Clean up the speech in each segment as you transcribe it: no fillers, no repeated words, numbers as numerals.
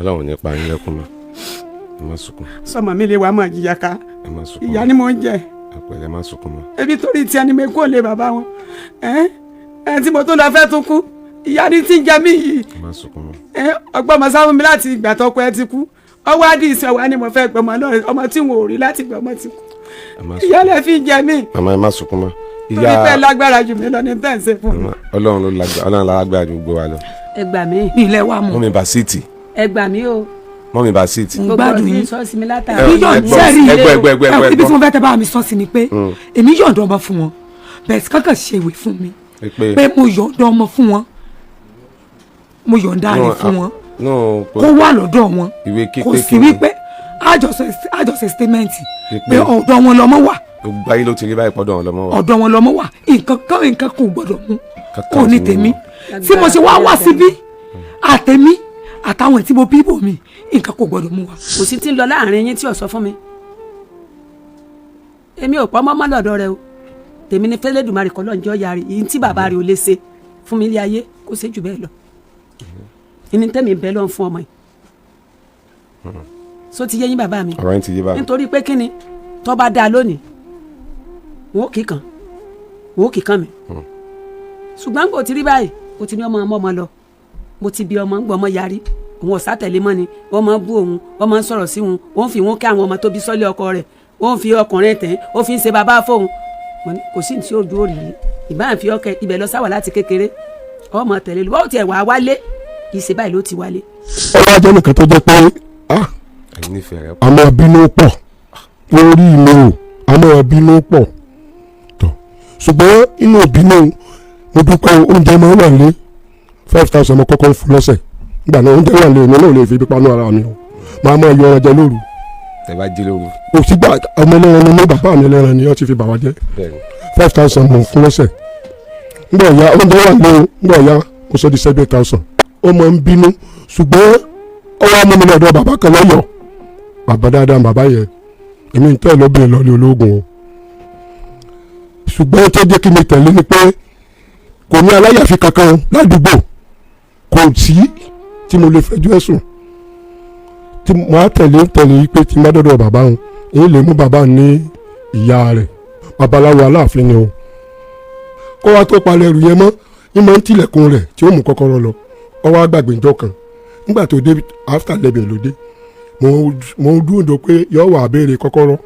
Ọlọ́run nípa yín lẹ́kún mọ́ ẹ má sunkún. sọmọ mi lè wá máa jìyà ká ẹ má sunkún. ìyá ni mo ń jẹ. ẹ má sunkún mọ́. ebi torí tí ẹni mi kó lè bàbá wọn ẹ tí mo tún lọ fẹ́ tún kú ìyá ni tí ń jẹ mí yìí. ẹ má sunkún mọ́. ọgbọ́n ọmọ sáwọn mi láti ìgbà tọkọ ẹ ti kú ọwọ́ àdìsí ọwọ́ ni mo fẹ́ gbọmọ náà ọmọ tí wọn ò rí láti gbọmọ ti kú. ìyá lè fi jẹ mí. màmá ẹ má sunkún mọ́. torí pé lágbára jù mí lọ ní tẹ̀sí fún mi. Ọlọ́run ló lágbára jù gbogbo wa lọ. ẹ gbà mí. ilé wa mọ̀. mọ́mí Basiti. ẹ gbà mí o. mọ́mí Basiti. mo gbádùn yín sọ́ọ̀sì mi látàrí. ẹgbẹ́ ibi tí mo fẹ́ tẹ́ bá mi sọ́ọ̀sì ni pé èmi yọ̀ǹda ọmọ fún wọn bẹ́ẹ̀ kankan ṣe ìwé fún mi pé mo yọ̀ǹda ọmọ fún wọn mo yọ̀ǹda rẹ̀ fún wọn kó wà lọ́dọ̀ wọn kò sí wípé àjọṣe statement pé ọ̀dọ̀ wọn lọ́mọ wà. gbogbo ayé ló ti rí báyìí pọ́dọ̀ wọn lọ́mọ wà. ọ̀dọ̀ wọn lọ́mọ wà nǹkan kò gbọ́dọ̀ mú kò ní tèmi tí mo ṣe wá síbí àtẹ̀mí àtàwọn tí mo bíbò mi nǹkan kò gbọ́dọ̀ mú wa. kò sí tí ń lọ láàrin yín tí ò sọ fún mi èmi ò pọ́ mọ́mọ́ lọ́dọ̀ rẹ o tèmi ni fẹ́lẹ́dùmarè kọ́ lọ́njọ́ yarí yìí tí bàbá rẹ ò lè ṣe fún mi ilé ayé kó ṣe jù bẹ́ẹ̀ lọ ìní tẹ́mi bẹ́ẹ̀ lọ́n fún ọmọ yìí so ti yé yín bàbá mi ọ̀rọ̀ yín ti yé bàbá nítorí pé kíni tó bá dáa lónìí wọn ò kì kan mi ṣùgbọ́n kò ti rí báyìí kò ti ní ọmọ lọ mo ti bí ọmọ ń gbọ́ ọmọ yarí òun ọ̀sá tẹ̀lé mọ́ ni wọ́n máa ń bú òun wọ́n máa ń sọ̀rọ̀ sí òun wọ́n fi wọ́n kí àwọn ọmọ tó bí sọ́lé ọkọ rẹ̀ wọ́n fi ọkùnrin tẹ̀ ó fi ń ṣe bàbá fóun kò sí ní tí ó dúró rí ìbáà fi ọkẹ ibẹ̀ lọ sáwà láti kékeré ọmọ tẹ̀lé wọ́n ti ẹ̀ wá wálé ìṣe báyìí ló ti wálé. ọlọ́ ajẹ́ nìkan tó jẹ́ pé àmọ́ bínú pọ̀ lórí mi o àmọ́ bínú pọ̀ tọ̀ ṣùgbọ́n inú ìbínú mo dúpẹ́ oúnjẹ máa ń wà lé 5,000 mo kọ́kọ́ ń fún lọ́sẹ̀ nígbà náà oúnjẹ wà lé èmi náà lè fi ibi panú ara mi o máa máa yọ ọjọ́ lóru. ẹ bá jí lóru. kò sígbà ọmọ ẹlẹ́ran ni bàbá mi ẹlẹ́ran ni wọ́n ti fi bà wá jẹ́ 5,000 mo fún lọ́sẹ̀ nígbà ọ̀ya oúnjẹ wà lé o nígbà ọ̀ya mo sọ di 7,000 ó máa ń bínú ṣùgbọ́n ọwọ́ ọmọ mi lọ́dọ̀ bàbá kan lọ́yọ̀ọ́ bàbá dáadáa bàbá yẹn èmi ń tẹ́ lọ́bìnrin lọ́lé ológun o ṣùgbọ́n tó jẹ́ kí mi tẹ̀lé ni pé kò ní aláyàfi kankan ládùúgbò kò sí tí mo lè fẹjọ́ ẹ̀sùn tí mo á tẹ̀lé yìí pé tí n bá dọ́dọ̀ bàbá òun èyí lè mú bàbá ní ìyá rẹ̀ babaláwo aláàfin ni o kó wá tó palẹ̀ ẹrù yẹn mọ́ ní máa ń tilẹ̀kùn rẹ̀ tí ó mú kọ́kọ́rọ́ lọ ọwọ́ àgbàgbé ìjọ kan nígbà tó dé after 11 ló dé mo ń dúró pé yọ wà béèrè kọ́kọ́rọ́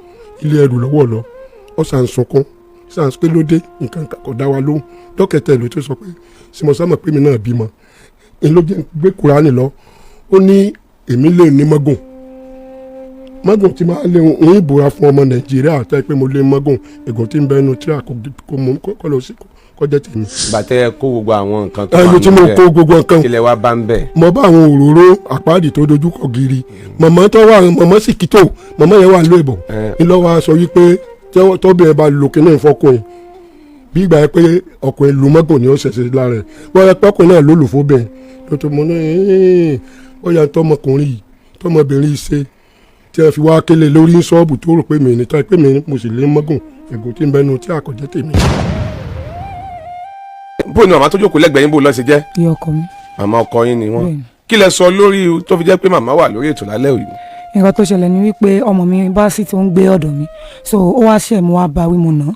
ilé ẹrù lọ́wọ́ lọ ọ sàn sunkún sàn pé ló dé nǹkan kò dá wa lóhùn dókítà ló tó sọ pé sìmọ̀sámọ̀ pé mi náà bímọ n ló jẹ́ gbé kúránì lọ ó ní èmi lè ní mọ́gùn tí máa lé ń ìbúra fún ọmọ nàìjíríà tẹ́ pé mo lé mọ́gùn ègùn tí ń bẹnu tí a kò mú kọ́ lọ sí kọjá tèmi. bàtẹ́ kó gbogbo àwọn nǹkan tó wà níbẹ̀ tí mo kó gbogbo nǹkan kílẹ̀ wá bá ń bẹ̀. mo bá àwọn òróró àpáàdì tó dojú kọ gírí mọ̀mọ́ sì kìtò mọ̀mọ́ yẹn wà lóòbọ̀ ńlọ́wọ́ sọ wípé tọ́bìnrin bá lo kinní ìfọkùnrin bí ìgbà yẹn pé ọkùnrin lu mọ́gùn ni ó ṣẹ̀ṣẹ̀ lára ẹ̀ wọ́n yẹ pọ́kùnrin náà ló lò fóbìnrin tó mọ náà ó yà tọmọkùnrin yìí tọmọbìnrin yìí ṣe tí a fi wá kélé lórí ṣọ́ọ̀bù tó rò pé mi ní tá pé mi mo sì lé mọ́gùn ẹ̀gùn tí ń bẹnu tí àkọ́jẹ́ tèmi. bó ni màmá tó jókòó lẹ́gbẹ̀ẹ́ yín bó lọ ṣe jẹ́. ìyá ọkọ mi. màmá ọkọ yín ni wọ́n. kí lẹ sọ lórí tó fi jẹ́ pé màmá wà lórí ètò lálẹ́ òní. nǹkan tó ṣẹlẹ̀ ni wípé ọmọ mi bá sì tó ń gbé ọ̀dọ̀ mi so ó wá ṣẹ̀ mo wá bá wí mo nà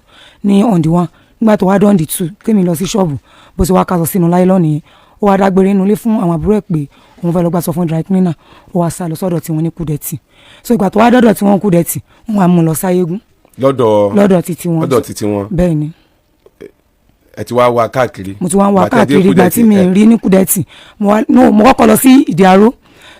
ní on the 1 nígbà tó wá dán the 2 kémi lọ sí ṣọ́ọ̀bù bó ṣe wá kásọ sínú láìlọ́ọ̀nù yẹn ó wá dágbére inú ilé fún àwọn àbúrò ẹ̀ pé òun fẹ́ lọ gbà sọ fún dry cleaner ó wá sá lọ sọ́dọ̀ tí wọ́n ní Kúdẹ̀tì so ìgbà tó wá dọ́dọ̀ tí wọ́n Kúdẹ̀tì wọ́n wá mú lọ sáyégún lọ́dọ̀ títí wọn bẹ́ẹ̀ ni. ẹ ti wá wá káàkiri. mo ti wá wá káàkiri ìgbà tí mi rí ní Kúdẹ̀tì mo kọ́kọ́ lọ sí Ìdí Aró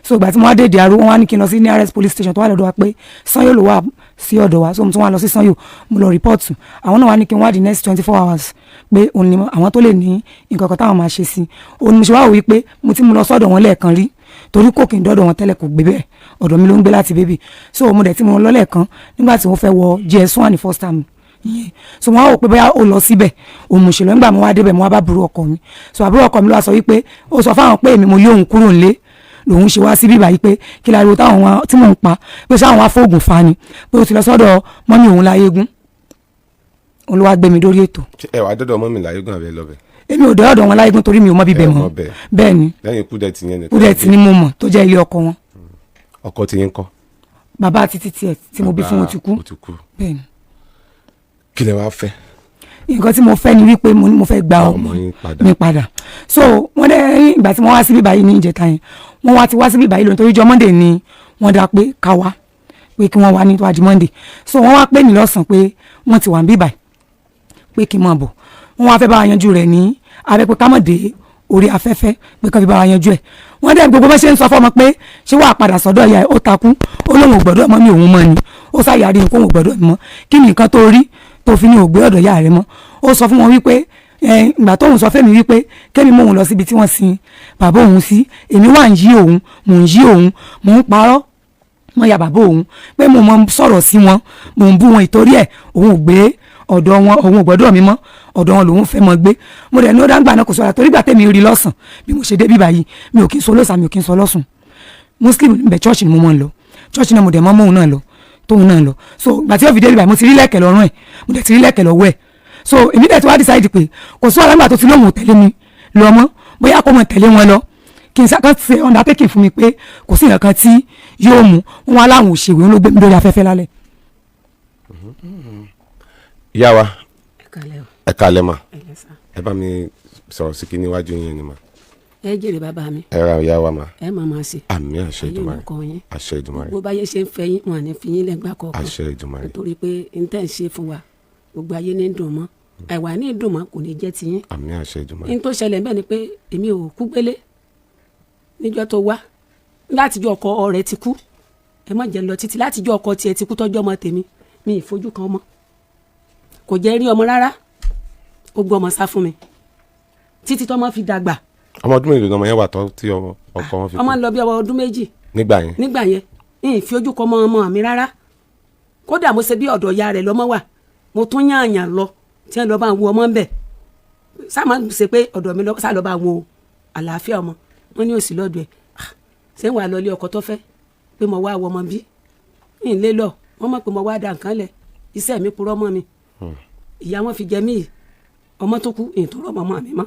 so ìgbà tí mo wá dé Ìdí Aró wọ́n wá ní kí n lọ sí nearest police station tó wà lọ́dọ̀ wa pé Sanyo ló wà sí ọ̀dọ̀ wa so mo tún wá lọ sí Sanyo mo lọ rìpọ́ọ̀tù àwọn náà wá ní kí n wá the next 24 hours pé òun ni àwọn tó lè ní nǹkan kan táwọn máa ṣe sí òun ni mo ṣe wá wò wípé mo ti mú lọ sọ́dọ̀ wọn lẹ́ẹ̀kan rí torí kò kí n dọ́dọ̀ wọn tẹ́lẹ̀ kò gbé bẹ́ẹ̀ ọ̀dọ̀ mi ló ń gbé láti bébì so mo dẹ̀ tí mo lọ lẹ́ẹ̀kan nígbà tí wọ́n fẹ́ wọ GS1 ní first time yẹn so wọ́n á wò pé bóyá ó lọ síbẹ̀ òun mo ṣe lọ nígbà mo wá débẹ̀ mo wá bá àbúrò ọkọ mi so àbúrò ọkọ mi ló wá sọ wípé ó sọ fáwọn pé èmi mo lé òun kúrò nílé lòun ṣe wá síbí báyìí pé kí láriwo táwọn tí mò ń pa pé sáwọn afóògùn fa ni pé ó ti lọ sọ́dọ̀ mọ́mí òun láyégún òun ló wá gbé mi dórí ètò. ẹ wàá dọ́dọ̀ mọ́mí láyégún àbẹ́ lọ́bẹ̀. èmi ò dọ́dọ̀ wọn láyégún torí mi ò mọ bíbẹ̀ mọ́ bẹ́ẹ̀ ni lẹ́yìn Kúdẹ̀tì yẹn nìkan Kúdẹ̀tì ni mo mọ̀ tó jẹ́ ilé ọkọ wọn. ọkọ tí yín kọ́. bàbá títí tiẹ̀ tí mo bí fún ó ti kú. bẹ́ẹ̀ ni. kí lẹ wá fẹ́. nǹkan tí mo fẹ́ ni wípé mo fẹ́ gba ọmọ mi padà. so wọ́n dẹ́ ìgbà tí wọ́n wá síbí báyìí ní ìjẹta yẹn wọ́n wá ti wá síbí báyìí lónìí torí jọ Monday ni wọ́n dá pé ká wá pé kí wọ́n wá ní tọ́wájú Monday. so wọ́n wá pè ní lọ́sàn-án pé wọ́n ti wà ń bí báyìí pé kí n máa bọ̀ wọ́n wá fẹ́ bá wa yanjú rẹ̀ ní abẹ́ pé ká mọ̀ dé orí afẹ́fẹ́ pé ká fi bá wa yanjú ẹ̀. wọ́n dẹ́ gbogbo bá ṣe ń sọ fọ́mọ pé ṣé wàá padà sọ́dọ̀ ìyá ẹ̀ ó takú ó lóun ò gbọ́dọ̀ mọ́ mi òun mọ́ ni ó sáyàrí nǹkan òun ò gbọ́dọ̀ mọ́ kí ni nǹkan tó rí tó fi ní ògbé ọ̀dọ̀ ìyá rẹ̀ mọ́. ó sọ fún wọn wípé ìgbà tóun sọ fẹ́mi wípé kémi mò ń lọ síbi tí wọ́n sin bàbá òun sí èmi wà ń yí òun mò ń yí òun mò ń parọ́ mọ́ ya bàbá òun pé mo mọ sọ̀rọ̀ sí wọn mò ń bú wọn ìtorí ẹ̀ òun ò gbé ọ̀dọ̀ wọn òun ò gbọ́dọ̀ mi mọ́ ọ̀dọ̀ wọn lòun fẹ́ mọ́ gbé mo dẹ̀ ní ó dáńgbà náà kò sọ̀rọ̀ torí gbà tẹ́mi rí lọ́sàn bí mo ṣe dé bíbá yìí mi ò kí n sọ lọ́sàn mi ò kí n sọ lọ́sùn muslim bẹ̀ church ni mo mọ̀ ń lọ church náà mo dẹ̀ mọ́ mọ́ òun náà lọ tóun náà lọ so gbà tí ó fi dé bíbá mo ti rí lẹ́kẹ̀ lọ́rùn ẹ̀ mo dẹ̀ ti rí lẹ́kẹ̀ lọ́wọ́ ẹ̀ so èmi dẹ̀ ti wá decide pé kò sí ọ̀làǹgbà tó ti lóun ò tẹ̀lé mi lọ mọ́ bóyá kó mọ̀ tẹ̀lé wọn lọ kí n sàkán ṣe undertaking fún mi pé kò sí nǹkan tí yóò mú wọn aláwọn òṣèwé ló gbé mi lórí afẹ́fẹ́ lálẹ́. ìyá wa ẹ kálẹ́ mà ẹ bá mi sọ̀rọ̀ sí kí níwájú yín ni mà. ẹ jèrè bàbá mi. ẹ ra ìyá wa mà. ẹ máa máa ṣe. àmì àṣẹ Èdùmàrè àṣẹ Èdùmàrè. gbogbo ayé ṣe ń fẹ́ yín wọn à ní fi yín lẹ́gbàá kọ̀ọ̀kan. àṣẹ Èdùmàrè. nítorí pé n tẹ́ ń ṣe fún wa gbogbo ayé ní dùn mọ́ àìwá ní dùn mọ́ kò ní jẹ́ tiyín. àmì àṣẹ Èdùmàrè. n tó ṣẹlẹ̀ bẹ́ẹ̀ ni pé èmi ò kú gbélé níjọ́ tó wá látijọ́ ọkọ rẹ̀ ti kú ẹ má jẹ́ lọ títí látijọ́ ọkọ tiẹ̀ ti kú tọ́jọ́ ọmọ tèmi mi ì fojú kan ọmọ kò jẹ́ rí ọmọ rárá ó gbọ́ ọmọ sá fún mi títí tọ́mọ fi dàgbà. ọmọ ọdún mélòó ni ọmọ yẹn wà tọ́ tí ọkọ wọn fi kú. ọmọ ń lọ bí ọmọ ọdún méjì. nígbà yẹn n fi ojú kọ ọmọ mi rárá kódà mo ṣe bí ọ̀dọ̀ ìyá rẹ̀ lọ́mọ wà mo tún yààyàn lọ tí wọ́n lọ bá ń wo ọmọ ń bẹ̀ sáà máa ń ṣe pé ọ̀dọ̀ mi sá lọ bá ń wo àlàáfíà ọmọ wọn ní òsì lọ́dọ̀ ẹ̀ ṣé ń wà lọ ilé ọkọ tó fẹ́ pé mo wá wọ ọmọ bí ń lé lọ wọ́n mọ̀ pé mo wá da nǹkan lẹ̀ iṣẹ́ mi purọ́ mọ́ mi ìyá wọn fi jẹ mí ọmọ tó kú ìtòrọ́ ọmọ mi mọ́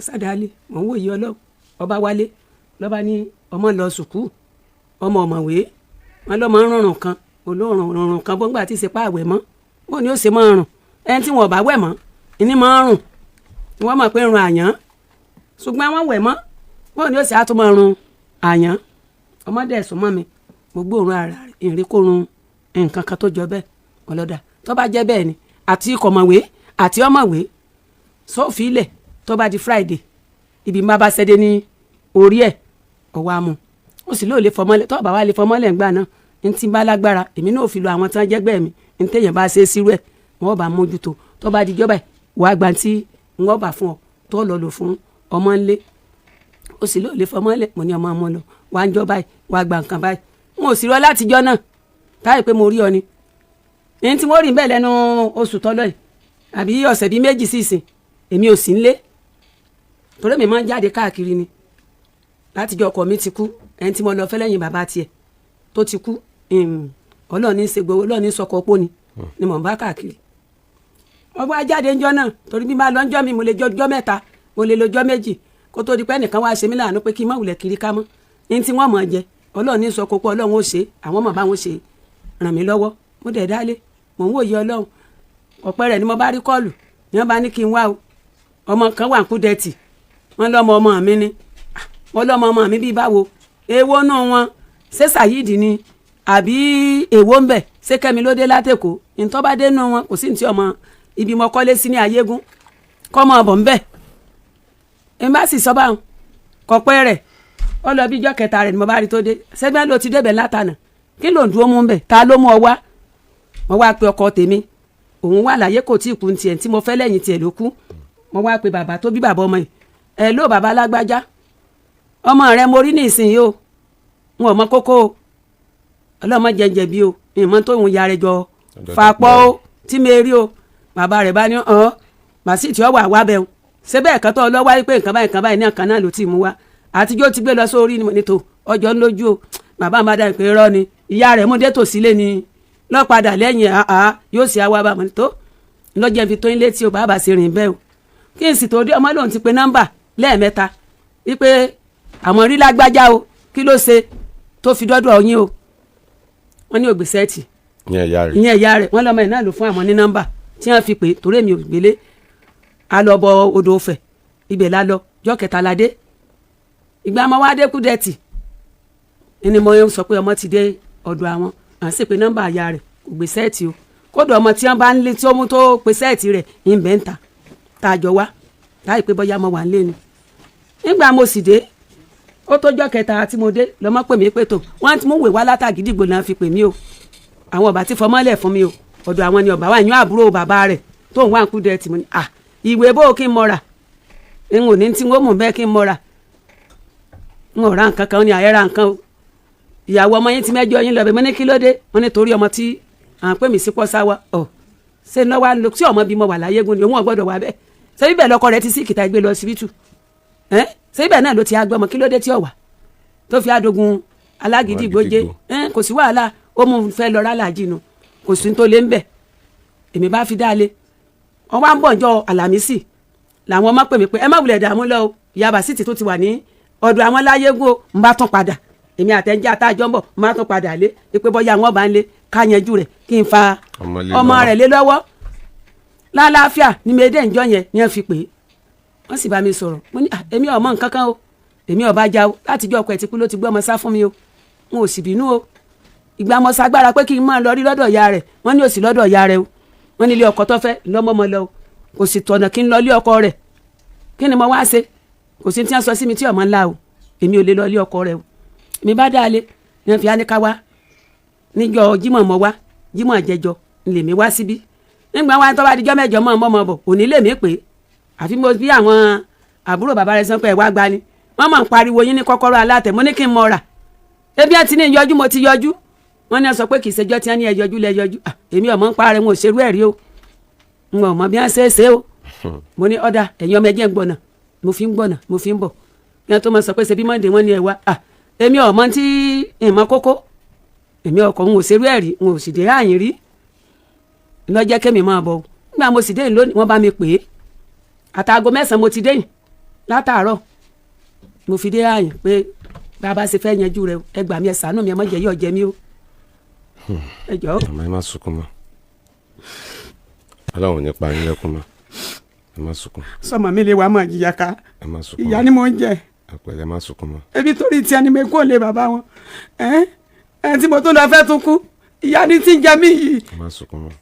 sádàálì mò ń wòye ọlọ́run ọba wálé lọ́ba ní ọmọ lọ sùkúù ọmọ ọ̀mọ̀wé wọn lọ́mọ ń rọrùn kan olóòrùn kan bọ́ngbà tí ì ṣe pa àwẹ̀ mọ́ wọn ni ó ṣe máa rùn ẹni tí wọn ò bá wẹ̀ mọ́ ìní máa rùn wọn mọ̀ pé rùn àyàn ṣùgbọ́n àwọn wẹ̀ mọ́ wọn ni ó ṣe àtúmọ̀ rùn àyàn ọmọdé ẹ̀sùn mọ́ mi mo gbóòórùn ara rẹ̀ ìrìnkòrùn nǹkan kan tó jọ bẹ́ẹ̀ ọlọ́dà tó bá jẹ́ bẹ́ẹ̀ ni àti kọ̀mọ̀wé àti ọmọwé sófin ilẹ̀ tó bá di Friday ibi má bá ṣẹ́dé ní orí ẹ̀ ọwọ́ amú ó sì lóò lè fọmọ́lẹ̀ tó bá wà lè fọmọ́lẹ̀ ńgbà náà ní ti bá lágbára èmi náà ò fi lo àwọn tán jẹ́gbẹ́ mi ní téèyàn bá ṣe é sírú ẹ̀ wọ́n bá mójútó tó bá di jọba ẹ̀ wàá gba tí wọ́n bá fún ọ tó lọ lò fún ọmọ ńlé ó sì lóò lè fọmọ́lẹ̀ mo ní ọmọ ọmọ lọ wàá ń jọ báyìí wàá gba nǹkan báyìí n ò sì rọ látijọ́ náà táyì pé mo rí ọ ni ní tí wọ́n rí bẹ́ẹ̀ lẹ́nu oṣù tọ́lọ́ yìí àbí ọ̀sẹ̀ bíi méjì sísìn èmi ò sí nlé torí mi máa ń jáde káàkiri ni látijọ́ ọkọ mi ti kú ẹni tí mo lọ fẹ́ lẹ́yìn bàbá tiẹ̀ tó ti kú ọlọ́ọ̀ni ṣe gbowó ọlọ́ọ̀ni sọkọ opó ni mò ń bá káàkiri wọ́n bá jáde ńjọ́ náà torí bí máa lọ ńjọ́ mi mo lè jọ́ mẹ́ta mo lè lọ́jọ́ méjì kó tó di pé ẹnìkan wá ṣe mí láàánú pé kí n má wulẹ̀ kiri ká mọ́ ní tí wọ́n mọ̀ jẹ ọlọ́ọ̀ni sọkọ opó ọlọ́run ó ṣe àwọn mọ̀ bá wọn ṣe ràn mí lọ́wọ́ mo dẹ̀ dálé mò ń wòye ọlọ́run ọ̀pẹ rẹ̀ ni mo bá rí kọ́ọ̀lù ni wọ́n bá ní kí n wá o ọmọ kan wà ń kú dẹ́tì wọ́n lọ́mọ ọmọ mi ni wọ́n lọ́mọ ọmọ mi bíi báwo èwo nù wọn ṣé Sayidi ni àbí èwo ń bẹ̀ ṣé Kẹ́mi ló dé látẹ̀kọ́ ìtọ́ bá dé nù wọn kò sí ní ti ọmọ ibi mo kọ́lé sí ní ayégún kọ́ ọmọ ọ̀bọ̀ ń bẹ̀ èmi bá sì sọ báwọn kọ̀pẹ́ rẹ̀ ó lọ bí ijọ́ kẹta rẹ̀ ni mo bá rí tó dé sẹ́gbẹ́ ló ti débẹ̀ látànà kí ló ń dúró mú ń bẹ̀ ta ló mú ọ wá mo wá pe ọkọ tèmi òun wà láyé kò tí ì kú tiẹ̀ tí mo fẹ́ lẹ́yìn tiẹ̀ ló kú mo wá pe bàbá tó bí bàbá ọmọ yìí ẹ ló bàbá lágbájá ọmọ rẹ mo rí nísìnyí o n ò mọ kókó o ọlọ́mọ jẹjẹ bí o ìmọ̀ tó ń ya rẹ jọ fapọ̀ o tí mi rí o bàbá rẹ̀ bá ní màsí tí ó wà wá bẹ́ẹ̀ o ṣé bẹ́ẹ̀ kan tó lọ́wọ́ wáyé pé nǹkan báyìí ní ọ̀kan náà ló ti mú wa àtijọ́ ti gbé lọ sórí ní tò ọjọ́ ńlójú o bàbá mi bá dá pé rọ́ ni ìyá rẹ̀ mú dé tòsílẹ̀ ni lọ́padà lẹ́yìn yóò sì àwa bá mọ̀ tó lọ́jọ́ ibi tó ń létí o bàbá sì rìn bẹ́ẹ̀ o kí n sì tó dé ọmọ lòun ti pe nọ́mbà lẹ́ẹ̀mẹ́ta wípé àmọ́ rí lágbájá o kí ló ṣe tó fi dọ́dọ̀ yín o wọ́n ní ògbé sẹ́ẹ̀tì ìyẹn ìyá rẹ̀ wọ́n lọ́mọ ẹ̀ náà ló fún àwọn ní nọ́mbà tí wọ́n fi pè torí èmi ò gbélé a lọ bọ odò Ọ̀fẹ́ ibẹ̀ la lọ jọ́ kẹta la dé ìgbà ọmọ wa dé Kúdẹ̀tì ẹni mo sọ pé ọmọ ti dé ọ̀dọ̀ àwọn à ń sì pé nọ́mbà ìyá rẹ̀ kò gbé sẹ́ẹ̀tì o kódà ọmọ tí wọ́n bá ń lé tí ó mú tó pe sẹ́ẹ̀tì rẹ̀ ń bẹ́ ń ta tá a jọ wá láì pé bọ́yá mo wà ń lé ni nígbà mo sì dé ó tójọ́ kẹta tí mo dé lọ́mọ pè mí pé tó wọ́n ti mú wè wá látàgídìgbò náà fi pè mí o àwọn ọba ti fọmọ́lẹ̀ fún mi o ọ̀dọ̀ àwọn ni ọba wà yín àbúrò bàbá rẹ̀ tó ń wá ń Kúdẹ̀tì mo ní ìwé bó kí n mọ̀ra n ò ní tí wọ́n mú bẹ́ẹ̀ kí n mọ̀ra n ò ra nǹkan kan ní àyẹ́ra nǹkan o ìyàwó ọmọ yín ti mẹ́jọ yín lọ bẹ̀ mo ní kí ló dé wọ́n ní torí ọmọ tí à ń pè mí sí pọ́sáwá ṣé lọ́wọ́ lọ sí ọmọ bímọ wà láyégún ni òun ò gbọ́dọ̀ wà bẹ́ẹ̀ ṣé ibẹ̀ lọkọ rẹ̀ ti sí kìtà gbé lọ síbítù ṣé ibẹ̀ náà ló ti agbọ́mọ kí ló dé tí ò wà tó fi adogun alágídígbòje kò sí wàhálà ó mú un fẹ́ lọ rálàjì nu kò sí tó lé ń bẹ̀ èmi bá fi dáa lé wọ́n wá ń bọ̀ ọjọ́ Àlàmísì làwọn ọmọ pè mí pé ẹ má wulẹ̀ dààmú lọ o ìyá Bàsítì tó ti wà ní ọ̀dọ̀ àwọn láyégún o ń bá tún padà èmi àtẹ̀jẹ́ àtàjọ́ ń bọ̀ ń bá tún padà lé pé bọ́yá wọn bá ń lé ká yanjú rẹ̀ kí n fa ọmọ rẹ̀ lé lọ́wọ́ lálàáfíà ní méjì ìjọ yẹn ni wọ́n fi pè é wọ́n sì bá mi sọ̀rọ̀ mo ní èmi ò mọ̀ nǹkan kan o èmi ò bá já o láti jọ́ ọkọ̀ ẹ̀ ti kú ló ti gbọ́ ọmọ sá fún mi o n ò sì bínú o ìgbà mo sagbára pé kí n máa lọ rí lọ́dọ̀ ìyá rẹ̀ wọ́n ní òsì lọ́dọ̀ ìyá rẹ̀ o wọ́n ní ilé ọkọ tó fẹ́ lọ́mọ́mọ́ lọ o kò sì tọ̀nà kí n lọ ilé ọkọ rẹ̀ kí ni mo wá ṣe kò sí tí wọ́n sọ sí mi tí ọmọ ńlá o èmi ò lè lọ ilé ọkọ rẹ̀ o èmi bá dáa lé ní wọ́n fi áníká wá níjọ́ Jímọ̀ mọ́ wá Jímọ̀ jẹjọ lè mi wá síbí nígbà wá tó bá dijọ́ mẹ́jọ mọ́ ọmọ bọ̀ òní lè mí pé àfi mo bí àwọn àbúrò bàbá rẹ̀ sọ pé ẹ̀ wá gba ni wọ́n mọ̀ ń pariwo yín ní kọ́kọ́rọ́ alátẹ̀ mo ní kí n mọ̀ rà ebi ẹ ti ní yọjú mo ti yọjú wọ́n ní ẹ sọ pé kì í ṣèjọ́ tí wọ́n ní ẹ yọjú lẹ yọjú èmi ọmọ ń parẹ́ wọn ò ṣerú ẹ̀ rí o n ò mọ bí wọ́n ṣe é ṣe o mo ní ọ̀dà ẹ̀yin ọmọ ẹ̀jẹ̀ ń gbọ̀nà mo fi ń gbọ̀nà mo fi ń bọ̀ bí wọ́n tó máa sọ pé ṣe bí mọ́ndé wọ́n ní ẹ wá èmi ọmọ tí ìmọ̀ kókó èmi ọkọ̀ n ò ṣerú ẹ̀ rí n ò sì dé àyìn rí lọ́jẹ́ kémi máa bọ̀ nígbà mo sì dé lónìí wọ́n bá mi pè é àtàgọ́ 9 mo ti dé yìí látàárọ̀ mo fi dé àyìn pé bàbá ṣe fẹ́ yanjú rẹ ẹ gbà mí ẹ ṣàánú mi ẹ má jẹ́ yọ̀ jẹ mí o ẹ jọ. àmọ́ ẹ má sunkún mọ́ Ọlọ́run nípa yín lẹ́kún mọ́ ẹ má sunkún. sọmọ mi lè wá mọ ìjìyà ká ẹ má sunkún ìyá ni mo ń jẹ. àpẹẹrẹ ẹ má sunkún mọ́. ebi torí tí ẹni mi kò lè bàbá wọn ẹ tí mo tún lọ fẹ́ tún kú ìyá ni tí ń jẹ mí yìí. ẹ má sunkún mọ́.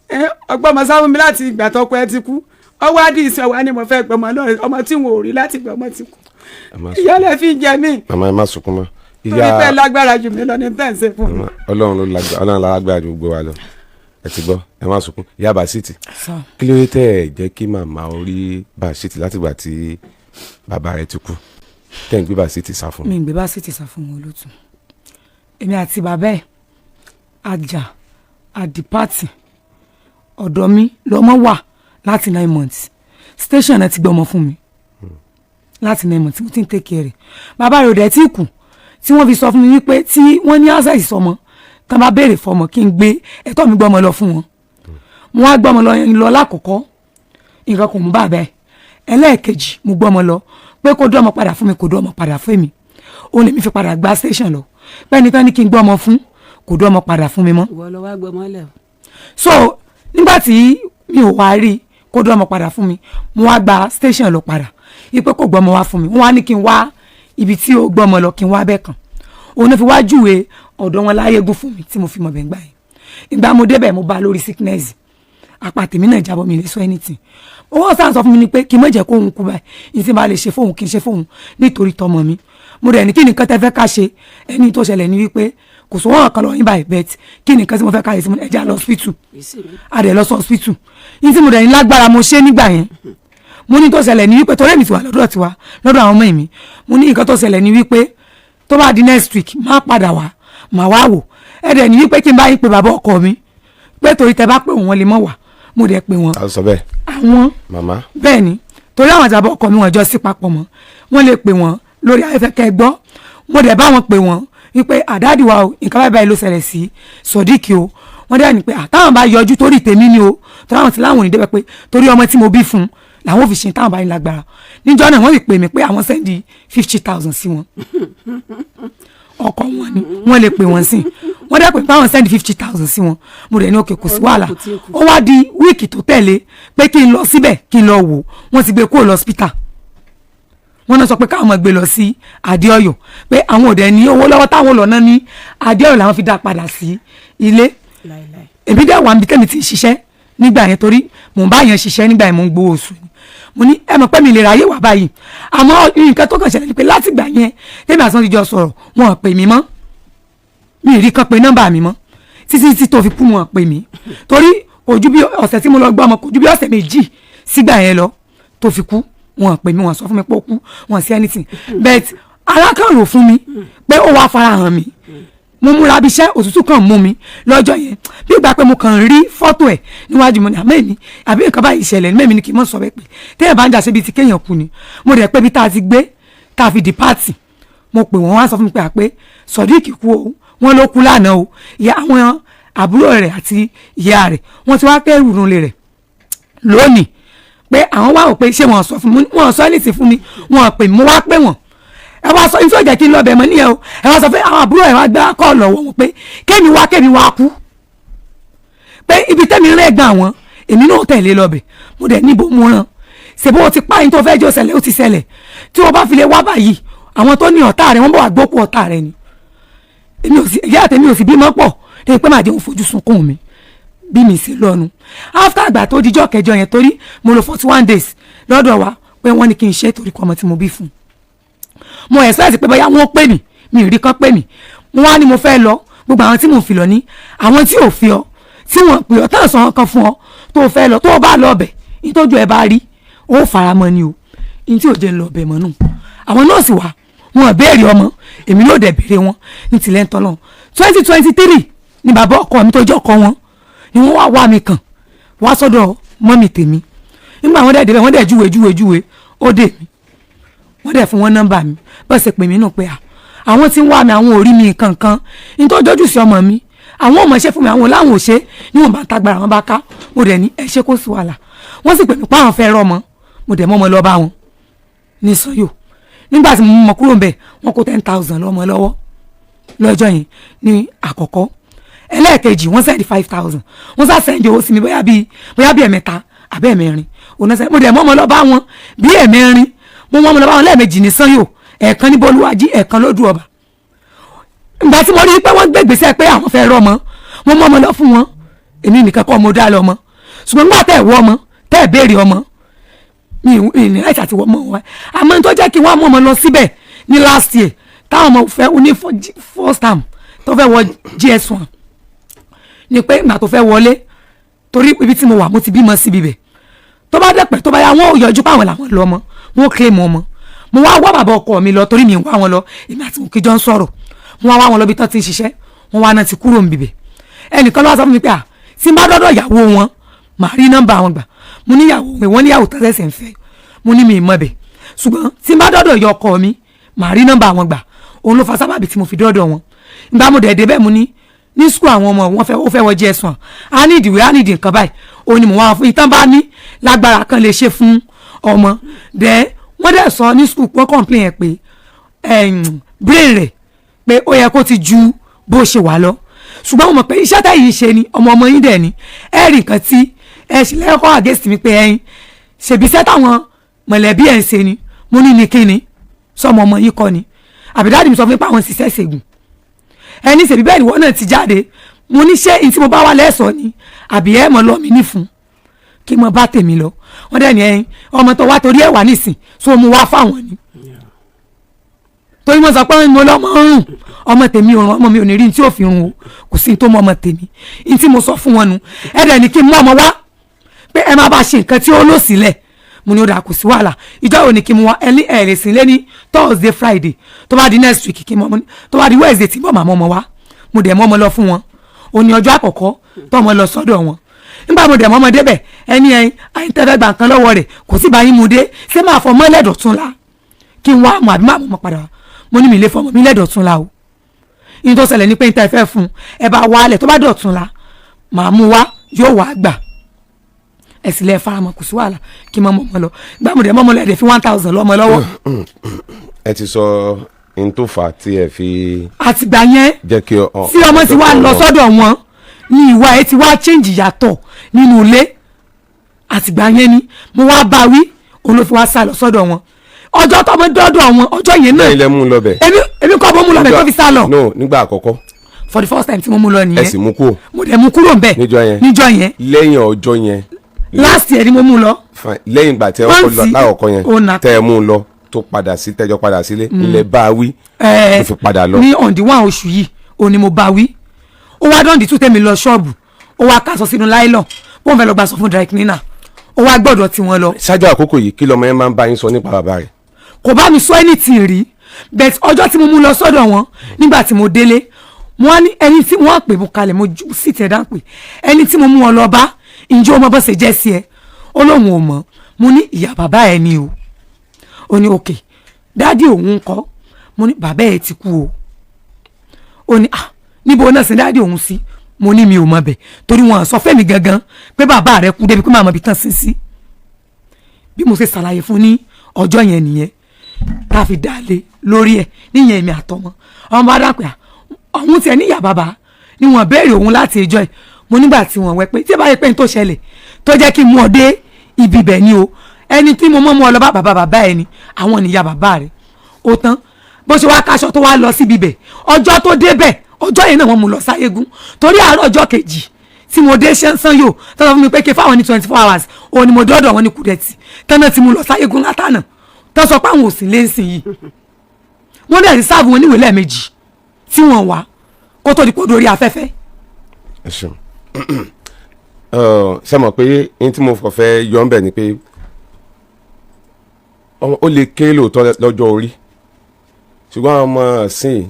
ọgbọ́n ọmọ sáwọn mi láti ìgbà tọkọ ẹ ti kú ọwọ́ adì ìsìn ọwọ́ ni mo fẹ́ gbọmọ lọ́rẹ̀ ọmọ tí wọn ò rí láti gbọ́ ọmọ ti kú ìyá lẹ fi ń jẹ mí. màmá ẹ má sunkún mọ́. torí pé lágbára jù mí lọ ní tẹ̀sẹ̀ fún mi. Ọlọ́run lágbára ju gbogbo wa lọ ẹ ti gbọ́ ẹ má sunkún. ìyá Bàsítì kí ló dé tẹ́ ẹ jẹ́ kí màmá orí Bàsítì látìgbà tí bàbá rẹ̀ ti kú tẹ́ ń gbé Bàsítì sá fún. mi ń gbé Bàsítì sá fún wọn olótùú èmi àti bàbá ẹ̀ àjà àdìpátì ọ̀dọ̀ mi lọ́mọ wà láti 9 months station náà ti gbé ọmọ fún mi láti 9 months mo ti ń take care rẹ̀ bàbá rẹ̀ ò dẹ̀ tí kù tí wọ́n fi sọ fún mi wípé tí wọ́n ní access sọmọ tán bá béèrè fọmọ kí n gbé ẹ̀tọ́ mi gbọ́mọ lọ fún wọn mo wá gbọ́mọ lọ lákọ̀ọ́kọ́ nǹkan kò mú bàbá ẹ̀ ẹlẹ́ẹ̀kejì mo gbọ́mọ lọ pé kó dọ́mọ padà fún mi kò dọ́mọ padà fún mi ó lè mi fi padà gba station lọ pẹ́ni tán ní kí n gbọ́mọ fún kò dọ́mọ padà fún mi mọ́. ìwọ lọ wá gbọmọ lẹ. so nígbà tí mi ò wá rí kó dọ́mọ padà fún mi mo wá gba station lọ padà ipe kò gbọ́mọ wá fún mi wọ́n wá ní kí n wá ibi tí ó gbọ́mọ lọ kí n wá bẹ́ẹ̀ kan òun fi wá júwe ọ̀dọ̀ wọn láyégún fún mi tí mo fi mọ̀ bẹ́ẹ̀ gbà yẹn ìgbà mo débẹ̀ mo bá lórí sickness apá tèmi náà jábọ̀ mi lè sọ anything owó sáà sọ fún mi ni pé kí n má jẹ́ kóhun kú báyìí ní tí n bá lè ṣe fóun kí n ṣe fóun nítorí tọmọ mi mo rẹ̀ ní kí nìkan tẹ́ fẹ́ ká ṣe ẹni tó ṣẹlẹ̀ ní wípé kò sówó ọ̀kan lọ yín báyìí bẹ́ẹ̀ kí nìkan tí mo fẹ́ ká yẹ sí mo ẹja lọ hospital adẹ̀ lọ sọ hospital ní tí mo rẹ̀ ní lágbára mo ṣe nígbà yẹn mo ní tó ṣẹlẹ̀ ní wípé torí èmi ti wà lọ́dọ̀ tiwa lọ́dọ̀ àwọn ọmọ mi mo ní nǹkan tó ṣẹlẹ̀ ní wípé tó bá di next week má padà wá má wá wò ẹ̀dẹ̀ ní wípé kí n bá yín pe bàbá ọkọ mi pé torí tẹ bá pè wọ́n lè mọ̀ wá mo dẹ̀ pè wọ́n. a sọ bẹ́ẹ̀. àwọn màmá. bẹ́ẹ̀ ni torí àwọn àjàbọ̀ ọkọ mi wọ́n jọ sí papọ̀ mọ́ wọ́n lè pè wọ́n lórí afẹ́fẹ́ kẹ́ gbọ́ mo dẹ̀ bá wọn pè wọ́n wípé àdáàdì wa o nǹkan báyìí ló ṣẹlẹ̀ sí Sodiq o wọ́n dẹ̀ ní pé àtàwọn bá yọjú torí tèmi ni o torí àwọn tí láwọn ò ní débẹ̀ pé torí ọmọ tí mo bí fún làwọn ò fi ṣe táwọn bá ní lágbára níjọ́ náà wọ́n sì pè mí pé àwọn sẹ́ndì 50,000 sí wọn ọkọ wọn ni wọ́n lè pè wọ́n sí wọ́n dẹ́ pé báwọn send 50,000 sí wọn mo rẹ̀ ní òkè kò sí wàhálà ó wá di wíìkì tó tẹ̀lé pé kí n lọ síbẹ̀ kí n lọ wò wọ́n ti gbé kúrò lọ́sítà wọ́n náà sọ pé káwọn gbé lọ sí Adéọ̀yọ́ pé àwọn òde ní owó lọ́wọ́ táwọn lọ náà ní Adéọ̀yọ́ làwọn fi dá padà sí ilé èmi dẹ̀ wà níbi tẹ́mi ti ṣiṣẹ́ nígbà yẹn torí mò ń bá yẹn ṣiṣẹ́ nígbà yẹn mò ń gbowó oṣù ni mo ní ẹ mọ̀ pé mi lè ráyè wà báyìí àmọ́ nǹkan tó kàn ṣẹlẹ̀ ni pé láti gbà yẹn tẹ́mi àti wọn ti jọ sọ̀rọ̀ wọn ò pè mí mọ́ mi ì rí kan pé nọ́mbà mi mọ́ títí tó fi kú wọn pè mí torí ojú bí ọ̀sẹ̀ tí mo lọ gbọ́ ọmọ kò ju bí ọ̀sẹ̀ méjì sígbà yẹn lọ tó fi kú wọn pè mí wọn sọ fún mi pé ó kú wọn sí anything but alákàrò fún mi pé ó wá farahàn mi mo múra bí iṣẹ́ òtútù kan mú mi lọ́jọ́ yẹn bí ìgbà pé mo kàn rí fọ́tò ẹ̀ níwájú mo ní àmẹ́ni àbí nǹkan báyìí ìṣẹ̀lẹ̀ ní mẹ́mi ni kì í mọ̀ sọ bẹ́ẹ̀ pé téèyàn bá ń jà síbi tí kéèyàn kú ni mo rẹ̀ pé bí tá a ti gbé tá a fi di pààtì mo pè wọ́n wá sọ fún mi pé àpé Sodiq kú o wọ́n ló kú lánàá o ìyá àwọn àbúrò rẹ̀ àti ìyá rẹ̀ wọ́n ti wá kẹ́rù nulẹ̀ rẹ̀ lónìí pé àwọn wá wò pé ṣé wọ́n sọ fún mi wọ́n sọ ẹnìtì fún mi wọ́n pè mí mo wá pè wọ́n ẹ wá sọ nítorí jẹ́ kí n lọ bẹ̀ mọ́ níyẹn o ẹ wá sọ pé àwọn àbúrò ẹ̀ wá gbá kọ́ lọ́wọ́ wọn pé kémi wá kú pé ibi tẹ́mi rẹ̀ gbà wọ́n èmi náà tẹ̀lé lọ́bẹ̀ mo dẹ̀ níbo mo ràn ṣèbó o ti pa yín tó fẹ́ jọ ṣẹlẹ̀ ó ti ṣẹlẹ̀ tí wọ́n bá fi lè wá báyìí àwọn tó ní ọ̀tá rẹ̀ wọ́n bọ̀ wá gbókù ọ̀tá rẹ̀ ni èmi ò sí ìyá àtẹ̀mí ò sì bímọ pọ̀ lè pé màdé òun fojú sunkún mi bí mi sì lọ́nu after àgbà tó dijọ́ kẹjọ yẹn torí mo lò 41 days lọ́dọ̀ wa pé wọ́n ní kí n ṣe torí kọ́ ọmọ tí mo bí fún mo expect pé bóyá wọ́n pè mí mi ò rí kán pè mí mo wá ní mo fẹ́ lọ gbogbo àwọn tí mo fi lọ ní àwọn tí ò fi ọ tí wọ́n pè ọ tán sọ kan fún ọ tó fẹ́ lọ tó o bá lọ ọbẹ̀ nítòjú ẹ bá rí ó faramọ́ ni o ní tí ò jẹ́ ń lọ ọbẹ̀ mọ́ nù àwọn nọ́ọ̀sì wa wọn béèrè ọmọ èmi ló dẹ̀ béèrè wọn ní tilẹ̀ ń tọ́lọ́ 2023 ni bàbá ọkọ mi tó jẹ́ ọkọ wọn ni wọ́n wá wá mi kàn wá sọ́dọ̀ mọ́mì tèmi nígbà wọ́n dẹ̀ débẹ̀ wọ́n dẹ̀ júwe ó dé mi wọ́n dẹ̀ fún wọn nọ́mbà mi bọ́ọ̀ ṣe pè mí nù pé àwọn tí ń wá mi àwọn ò rí mi kankan nítorí ojú sí ọmọ mi àwọn ọmọ ṣe fún mi àwọn làwọn ò ṣe níwọ̀n bá tagbára wọn bá ká mo dẹ̀ ní ẹ ṣe kó sí wàhálà wọ́n sì pè mí pa àwọn fẹ́ rọ́ ọmọ mo dẹ̀ mọ́ ọmọ lọ bá wọn ní Sanyo nígbà tí mo mọ kúrò ń bẹ̀ wọ́n kó 10,000 lọ́mọ lọ́wọ́ lọ́jọ́ yẹn ní àkọ́kọ́ ẹlẹ́ẹ̀kejì wọ́n sẹ́ndì 5,000 wọ́n sá sẹ́ndì owó sí mi bóyá bí ẹ̀mẹ́ta àbẹ́ ẹ̀mẹ́rin òun náà mo dẹ̀ mọ́ ọmọ lọ bá wọn bí ẹ̀mẹ́rin mo mọ́ ọmọ lọ bá wọn lẹ́ẹ̀mejì ní Sanyo ẹ̀ẹ̀kan ní Bolúwájí ẹ̀ẹ̀kan lódù ọba ìgbà tí mo rí pé wọ́n gbé ìgbésẹ̀ pé àwọn fẹ́ rọ́ ọmọ mo mọ́ ọmọ lọ fún wọn èmi nìkan kọ́ mo dá lọ ọmọ ṣùgbọ́n nígbà tẹ́ ẹ̀ wọ́ ọmọ tẹ́ ẹ̀ béèrè ọmọ mi ní láìsí àti wọ́n mọ̀ wá àmọ́ tó jẹ́ kí wọ́n mú ọmọ lọ síbẹ̀ ní last year táwọn ọmọ fẹ́ ní first term tó fẹ́ wọ GS1 ni pé ìgbà tó fẹ́ wọlé torí ibi tí mo wà mo ti bímọ síbi bẹ̀ tó bá dẹ̀pẹ̀ tó bá yà wọ́n yọjú páwọn làwọn lọ ọmọ wọ́n claim ọmọ mo wá wá bàbá ọkọ mi lọ torí mi wá wọn lọ èmi àti òkè jọ ń sọ̀rọ̀ mo wá wọn lọ bí tán ti ń ṣiṣẹ́ wọn wá náà ti kúrò ń bìbẹ̀ ẹnìkan ló wá sọ fún mi pé tí n bá dọ́dọ̀ ìyàwó wọn màá rí nọ́mbà wọn gbà mo níyàwó mi wọ́n níyàwó tó ṣẹ̀ṣẹ̀ ń fẹ́ mo ní mi ì mọ̀ bẹ̀ ṣùgbọ́n tí n bá dọ́dọ̀ ìyá ọkọ mi màá rí nọ́mbà wọn gbà òun ló fa sábàbí tí mo fi dọ́dọ̀ wọn ìgbà mo dẹ̀ débẹ̀ mo ní skul àwọn ọmọ wọn ó fẹ́ wọ GS1 a ní ìdìwé a ní ìdì nǹkan báyìí òun ni mo wá fún ìtàn bá ní lágbára kan lè ṣe fún ọmọ dẹ̀ wọ́n dẹ̀ sọ ní skul wọ́n complain yẹn pé brain rẹ̀ pé ó yẹ kó ti ju bó ṣe wà lọ ṣùgbọ́n mo mọ̀ pé iṣẹ́ tá yìí ṣe ni ọmọ yín dẹ̀ ni ẹ rí nǹkan tí ẹ ṣe lẹ́kọ̀ọ́ against mi pé ẹyin ṣèbí iṣẹ́ táwọn mọ̀lẹ́bí ẹ̀ ń ṣe ni mo ní kíni sọmọ ọmọ yín kọ́ ni àbídáàdì mi sọ fún mi pé àwọn ṣiṣẹ́ ṣègùn ẹni ṣèbí bẹ́ẹ̀ ni wọ́n náà ti jáde mo ní ṣé ní tí mo bá wà lẹ́sọ̀ọ́ ni àbí ẹ̀ mọ̀ lọ́ mi ní fún kí mo bá tèmi lọ wọ́n dẹ̀ ní ẹyin ọmọ tó wá torí ẹ̀ wà nísìn so mo wá fáwọn ni torí mo sọ pé mo lọ́mọ rùn ọmọ tèmi ò rùn ọmọ mi ò ní rí ní tí ò fi rùn o kò sí ní tó mọ ọmọ tèmi ní tí mo sọ fún wọn nu ẹ dẹ̀ ní kí n mú ọmọ wá pé ẹ má bá ṣe nǹkan tí ó lò sílẹ̀ mo ní ó dà kò sí wàhálà ìjọ òní kí n mú wá ẹ lè sìn lé ní Thursday Friday tó bá di next week kí n mọ tó bá di Wednesday tí mo máa mọ ọmọ wá mo dẹ̀ mọ́ ọmọ lọ fún wọn òní ọjọ́ àkọ́kọ́ tó ọmọ lọ sọ́dọ̀ wọn nígbà mo dẹ̀ mọ́ ọmọ débẹ̀ ẹni ẹyin àyíntẹ́fẹ́ gbà nǹkan lọ́wọ́ rẹ̀ kò sí bá yín mu dé ṣé máa fọ mọ́ lẹ́dọ̀tún la kí n wá mọ̀ àbí máa mọ̀ padà wá mo ní mi lè fọmọ mi lẹ́dọ̀tún la o yín tó ṣẹlẹ̀ ní pé n ta ẹ̀fẹ́ fún ẹ bá wálẹ̀ tó bá dọ̀tún la màá mú wá yóò wá gbà ẹ̀sìn lẹ́ẹ̀ faramọ́ kò sí wàhálà kí n mọ́ ọmọ lọ gbàmùdẹ̀ mọ́ ọmọ lẹ́ẹ̀dẹ̀ fi 1,000 lọ́mọ lọ́wọ́. ẹ ti sọ n tó fà á tí ẹ fi. àtìgbà yẹn jẹ́ kí ọ. tí ọmọ ti wá lọ sọ́dọ̀ wọn ní ìwà ẹ ti wá change yàtọ̀ nínú ilé àtìgbà yẹn ni mo wá bá wí òun ló fi wá sá lọ sọ́dọ̀ wọn ọjọ́ tọmọ dọ́dọ̀ wọn ọjọ́ yẹn náà. ilé mú un lọ bẹ̀. èmi kọ́ mo mú lọ bẹ̀ tó fi sá lọ. no nígbà àkọ́kọ́. for the first time tí mo mú lọ nìyẹn. ẹ sì mú kúrò. mo dẹ̀ mú kúrò bẹ̀. níjọ́ yẹn. lẹ́yìn ọjọ́ yẹn. last year ni mo mú lọ. lẹ́yìn ìgbà tí ẹ kọ́ lọ láwọ̀kọ́ yẹn tẹ́ ẹ mú un lọ tó padà sí tẹ́jọ́ padà sílé ilẹ̀ bá wí tó fi padà lọ. ní on the 1 oṣù yìí òun ni mo bá wí ó wá dán di 2 tẹ́mi lọ ṣọ́ọ̀bù ó wá kásọ sínú láìlọ́n wọ́n fẹ́ lọ gbà sọ fún dry cleaner ó wá gbọ́dọ̀ tí wọ́n lọ. ṣáájú àkókò yìí kí lọmọ yẹn máa ń bá yín sọ nípa bàbá rẹ̀. kò bá mi sọ anything rí but ọjọ́ tí mo mú lọ sọ́dọ̀ wọn nígbà tí mo délé wọ́n ní ẹni tí wọ́n pè mú kalẹ̀ mo sì tẹ̀ dá pé ẹni tí mo mú wọn lọ bá ǹjẹ́ o mọ bó ṣe jẹ́ sí ẹ ó lóun ò mọ̀ mo ní ìyá bàbá ẹ ni o ó ní òkè dáàdì òun kọ́ mo ní bàbá ẹ ti kú o ó ní níbo náà sí dáàdì òun sí mo ní mi ò mọ bẹ̀ torí wọn sọ fẹ́mi gangan pé bàbá rẹ kú débi pé màmá bi tán sí bí mo ṣe ṣàlàyé fún ní ọjọ́ yẹn nìyẹn tá a fi dalẹ̀ lórí ẹ̀ níyẹn èmi àtọmọ ọmọ bá dà pé àwọn tiẹ̀ níyà bàbá ni wọ́n béèrè òun láti ẹjọ́ ẹ̀ mo nígbà tí wọ́n wẹ́ pé tí ẹ bá yẹ pé n tó ṣẹlẹ̀ tó jẹ́ kí n mú ọ dé ibi bẹ̀ ni o ẹni tí mo mọ́ ọ lọ bá bàbá ẹ ni àwọn níyà bàbá rẹ̀ ó tán bó ṣe wá kaṣọ tó wá lọ síbi bẹ̀ ọjọ́ tó débẹ̀ ọjọ́ yẹn náà wọ́n mú lọ sáyégún torí àárọ̀ ọjọ́ kejì tí mo dé Sanyo tọ́lá fún mi pé kí fáwọn ní 24 hours òun ni mo dọ́dọ̀ wọn ní Kúdẹ̀tì tọ́nà tí mo lọ sáyégún látànà tó sọ pé àwọn ò sí lẹ́sìn yìí wọ́n dẹ̀ ti sáàbù wọn níwèé lẹ́ẹ̀mejì tí wọ́n wá kó tó di kó dorí afẹ́fẹ́. ẹ ṣeun ṣe mọ̀ pé ní tí mo fẹ́ yọ ọ́ bẹ̀ ni pé ó lè kéré lóòótọ́ lọ́jọ́ orí ṣùgbọ́n ọmọ ọ̀sìn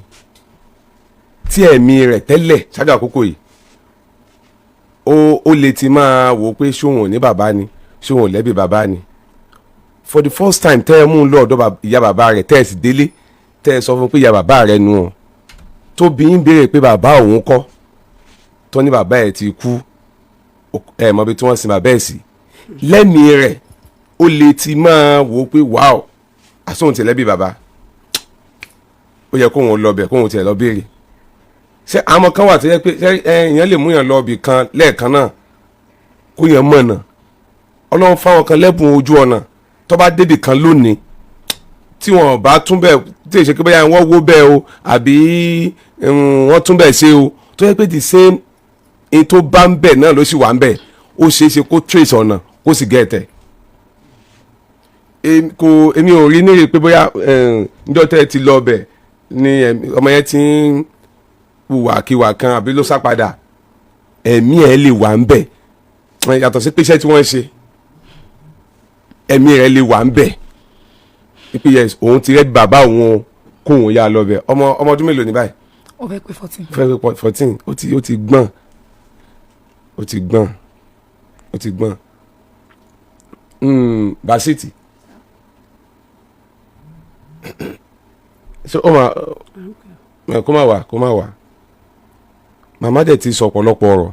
tí ẹ̀mí rẹ̀ tẹ́lẹ̀ ṣáájú àkókò yìí ó lè ti máa wò ó pé ṣóhun ò ní bàbá ni ṣóhun ò lẹ́bi bàbá ni for the first time tẹ́ ẹ mú un lọ ọ̀dọ̀ ìyá bàbá rẹ̀ tẹ́ ẹ sì délé tẹ́ ẹ sọ fún pé ìyá bàbá rẹ̀ nu ọ̀ tó bí ń béèrè pé bàbá òun kọ́ tó ní bàbá ẹ̀ ti kú ẹ̀ mọ̀ bí tí wọ́n sin bàbá ẹ̀ sí lẹ́mìí rẹ̀ ó lè ti máa wò ó pé wàá àsóhun ti lẹ́bi bàbá ó yẹ kóhun lọ bẹ̀ kóhun tiẹ̀ lọ béèrè ṣé àwọn kan wà tó yẹ pé èèyàn lè mú yàn lọ ibì kan lẹ́ẹ̀kan náà kó yàn mọ̀nà ọlọ́run fáwọn kan lẹ́bùn ojú ọ̀nà tó bá débì kan lónìí tí wọn bá tún bẹ́ẹ̀ tí èsì pé bóyá wọ́n wó bẹ́ẹ̀ o àbí wọ́n tún bẹ́ẹ̀ ṣe o tó yẹ pé the same in tó bá ń bẹ̀ náà ló sì wà ń bẹ̀ ó ṣeé ṣe kó trace ọ̀nà kó sì gẹ̀ẹ́tẹ̀ èmi ò rí nírí pé bóyá níjọ́ tẹ́ ẹ ti lọ bẹ̀ ni ọmọ yẹn ti ń wùwàkiwà kan àbí ló sá padà ẹ̀mí ẹ̀ lè wà ń bẹ̀ yàtọ̀ sí pé iṣẹ́ tí wọ́n ń ṣe ẹ̀mí rẹ̀ lè wà ń bẹ̀ pípé yẹ òun ti rẹ́ bàbá òun kóun yá lọ bẹ̀ ọmọ ọdún mélòó ní báyìí. ó fẹ́ pé 14. fẹ́ pé 14 ó ti gbọ́n ó ti gbọ́n ó ti gbọ́n Basiti so ó máa kó má wà màmá dẹ̀ ti sọ ọ̀pọ̀lọpọ̀ ọ̀rọ̀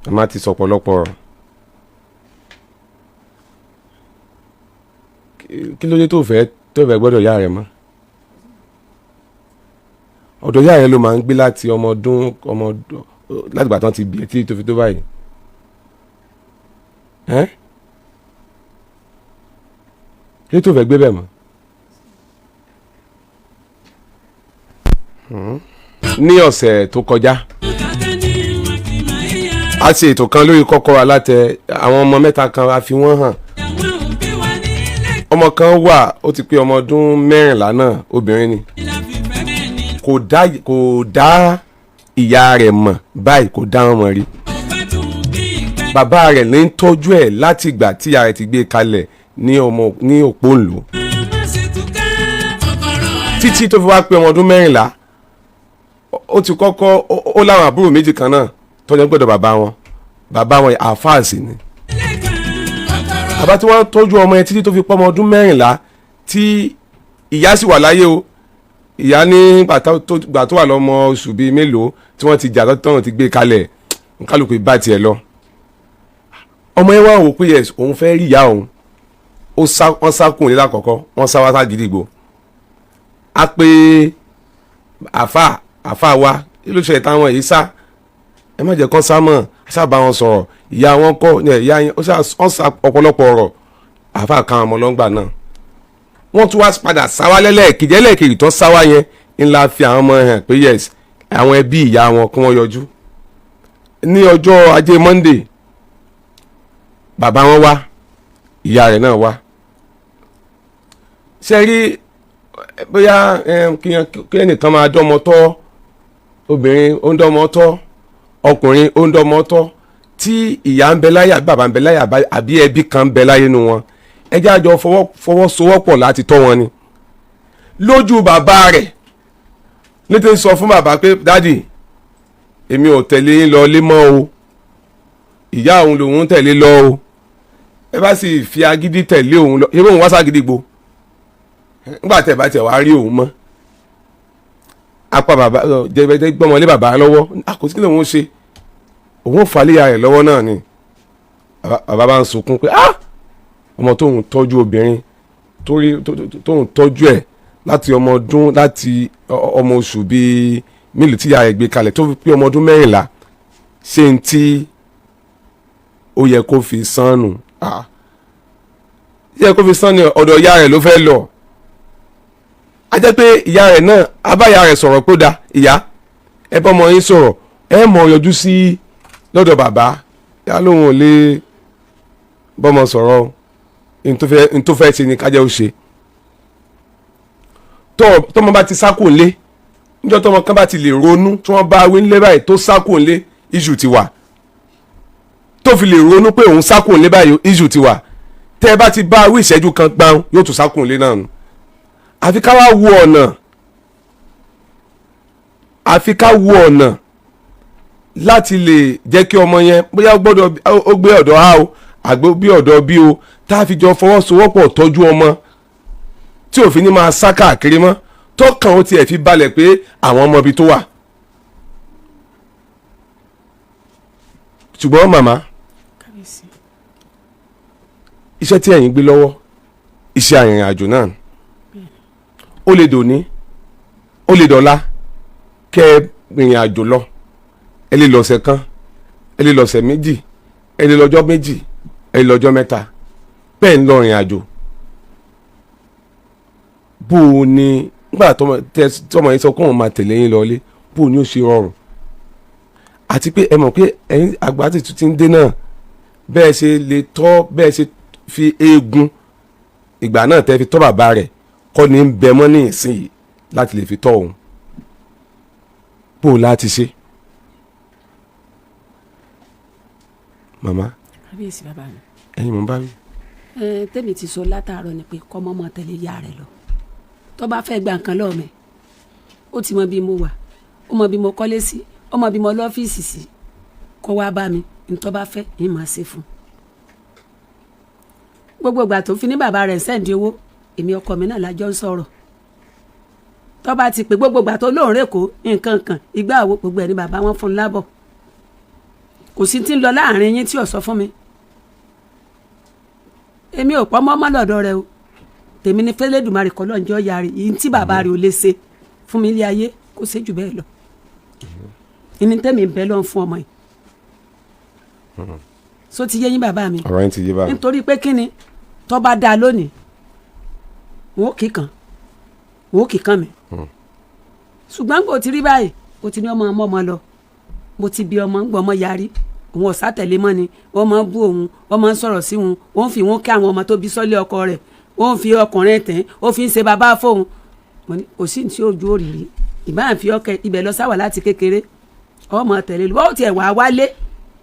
màmá ti sọ ọ̀pọ̀lọpọ̀ ọ̀rọ̀ kí ló dé tó fẹ́ gbọ́dọ̀ yá rẹ̀ mọ́ ọ̀dọ̀ yá rẹ̀ ló máa ń gbé láti ọmọ ọdún láti gbà tán ti bí etí tó fi tó báyìí kí ló tó fẹ́ gbé bẹ́ẹ̀ mọ́. ní ọ̀sẹ̀ tó kọjá a ṣe ètò kan lórí kọ́kọ́rọ́ alátẹ àwọn ọmọ mẹ́ta kan a fi wọ́n hàn ọmọ kan wà ó ti pé ọmọ ọdún 14 náà obìnrin ni kò dá ìyá rẹ̀ mọ̀ báyìí kò dá wọn mọ̀ rí bàbá rẹ̀ ní ń tọ́jú ẹ̀ láti ìgbà tí ìyá rẹ̀ ti gbé kalẹ̀ ní Òpóǹlò títí tó fi wá pé ọmọ ọdún 14 ó ti kọ́kọ́ ó láwọn àbúrò méjì kan náà tọ́jú gbọ́dọ̀ bàbá wọn àáfàá sí ni bàbá tí wọ́n tọ́jú ọmọ yẹn títí tó fi pọ́ ọmọ ọdún 14 tí ìyá sì wà láyé o ìyá ní gbà tó wà lọ́mọ oṣù bíi mélòó tí wọ́n ti jà lọ́tọ́ ti gbé kalẹ̀ nkálukú bá tiẹ̀ lọ ọmọ yẹn wá wò pé yes òun fẹ́ rí ìyá òun wọ́n sá kùn nílẹ̀ àkọ́kọ́ wọ́n sá wá Gídígbò a pé àfà wa ìlú ṣe táwọn yìí sá ẹ má jẹ́ kán sá mọ́ ṣá bá wọn sọ̀rọ̀ ìyá wọn kọ́ ìyá yẹn wọ́n sá ọ̀pọ̀lọpọ̀ ọ̀rọ̀ àfà kan ọmọ lọ́ngbà náà wọ́n tún wá padà sáwá lẹ́lẹ́kejì tó sáwá yẹn ńlá fi àwọn ọmọ hàn pé yes àwọn ẹbí ìyá wọn kí wọ́n yọjú ní ọjọ́ ajé Monday bàbá wọn wá ìyá rẹ̀ náà wá ṣe rí bóyá kí ẹnìkan máa dọ́mọ tọ́ obìnrin ó ń dọ́mọ tọ́ ọkùnrin ó ń dọ́mọ tọ́ tí ìyá ń bẹ láyé àbí bàbá ń bẹ láyé àbí ẹbí kan ń bẹ láyé nu wọn ẹ jẹ́ àjọ fọwọ́sowọ́pọ̀ láti tọ́ wọn ni lójú bàbá rẹ̀ nítorí sọ fún bàbá pé dádì èmi ò tẹ̀lé yín lọ lé mọ́ o ìyá òun lòun tẹ̀lé lọ o ẹ bá sì fi agídí tẹ̀lé òun lọ ṣé bóun wá ságídígbò nígbà tẹ̀ bá tẹ̀ wá rí òun mọ́ apá bàbá jẹ́bẹ́jẹ́ gbọ́mọlé bàbá lọ́wọ́ àkóso kí lòun ṣe òun fàlẹ́yà rẹ̀ lọ́wọ́ náà ni bàbá bá ń sunkún pé ọmọ tóun tọ́jú obìnrin tóun tọ́jú ẹ̀ láti ọmọ ọdún láti ọmọ oṣù bíi mílì tíya rẹ̀ gbé kalẹ̀ tó fi pé ọmọ ọdún 14 ṣé n tí ó yẹ kó fi san nù yẹ kó fi san ní ọ̀dọ̀ ìyá rẹ̀ ló fẹ́ lọ a jẹ́ pé ìyá rẹ̀ náà abáyá rẹ̀ sọ̀rọ̀ pé ó da ìyá ẹ bọ́ ọmọ yín sọ̀rọ̀ ẹ mọ̀ yọjú sí lọ́dọ̀ bàbá yá lóun ò lè bọ́mọ sọ̀rọ̀ n tó fẹ́ ṣe ni kájẹ́ ó ṣe tọ́mọ bá ti sákò ńlé níjọ́ tọ́mọ kan bá ti lè ronú tí wọ́n bá wí ńlé báyìí tó sákò ńlé iṣu ti wà tó fi lè ronú pé òun sákò ńlé báyìí iṣu ti wà tẹ́ ẹ bá ti bá wí ìṣẹ́jú kan gbáhùn yóò tún sákò ńlé náà nù àfi ká wá wo ọ̀nà láti lè jẹ́ kí ọmọ yẹn bóyá ó gbé ọ̀dọ̀ a o àgbẹ̀ bí ọ̀dọ̀ bí o tá a fi jọ fọwọ́sowọ́pọ̀ tọ́jú ọmọ tí òfin ní máa sá káàkiri mọ́ tọ́kàn ó tiẹ̀ fi balẹ̀ pé àwọn ọmọ ibi tó wà. ṣùgbọ́n màmá iṣẹ́ tí ẹ̀yin gbé lọ́wọ́ iṣẹ́ arìnrìn àjò náà ó lè dòní ó lè dọ̀la kẹ́ ẹ rìnrìn àjò lọ ẹ lè lọ́sẹ̀ kan ẹ lè lọ́sẹ̀ méjì ẹ lè lọ́jọ́ méjì ẹ lè lọ́jọ́ mẹ́ta bẹ́ẹ̀ ń lọ rìn àjò bó o ní nígbà tọmọ yín sọ kó wọn máa tẹ̀lé yín lọlé bó o ní ó ṣe rọrùn àti pé ẹ mọ̀ pé ẹ̀yin àgbà tí tún ti ń dé náà bẹ́ẹ̀ ṣe lè tọ́ bẹ́ẹ̀ ṣe fi eegun ìgbà náà tẹ́ fi tọ́ bàbá rẹ̀ kọ́ ni ń bẹ mọ́ ní ìsinyìí láti lè fi tọ́ òun bó o láti ṣe. màmá kábíyèsí bàbá mi. ẹ̀yin mò ń bá wí. tèmi ti sọ látàárọ̀ ni pé kọ́mọ́ mọ́ tẹ̀lé ìyá rẹ̀ lọ tó bá fẹ́ gba nǹkan lọ́ọ̀ mi ó ti mọ bí mo wà ó mọ bí mo kọ́lé sí ó mọ bí mo lọ́fíìsì sí kó wá bá mi ní tó bá fẹ́ ní màá ṣe fún un. gbogbo ìgbà tó fi ní bàbá rẹ̀ sẹ́ǹdì owó èmi ọkọ mi náà lájọ ń sọ̀rọ̀ tó bá ti pè gbogbo ìgbà tó lóun rè kó nǹkan kan ìgbà àwo gbogbo ẹ̀ ní bàbá wọn fún un lábọ̀ kò sí tí ń lọ láàrin yín tí ò sọ fún mi èmi ò pọ́ mọ́ lọ́dọ̀ rẹ o tèmi ní fẹ́lẹ́dùmarè kọ́ lọ́njọ́ yarí yìí tí bàbá rẹ̀ ò lè ṣe fún mi ilé ayé kó ṣe jù bẹ́ẹ̀ lọ ìní tẹ́mi bẹ́ẹ̀ lọ́n fún ọmọ yìí so ti yé yín bàbá mi ọ̀rọ̀ yín ti yé bàbá mi nítorí pé kíni tó bá dáa lónìí wọn ò kíkan mi ṣùgbọ́n kò ti rí báyìí kò ti ní ọmọ lọ mo ti bí ọmọ ń gbọ́ ọmọ yarí òun ọ̀sá tẹ̀lé mọ́ ni wọ́n máa ń bú òun wọ́n máa ń sọ̀rọ̀ sí òun wọ́n fi wọ́n kí àwọn ọmọ tó bí sọ́lé ọkọ rẹ̀ wọ́n fi ọkùnrin tẹ̀ ó fi ń ṣe bàbá fóun kò sí ní tí ojú òrìrì ìbáà fi ọkẹ ibẹ̀ lọ sáwà láti kékeré ọmọ tẹ̀lé lọ wọ́n tiẹ̀ wá wálé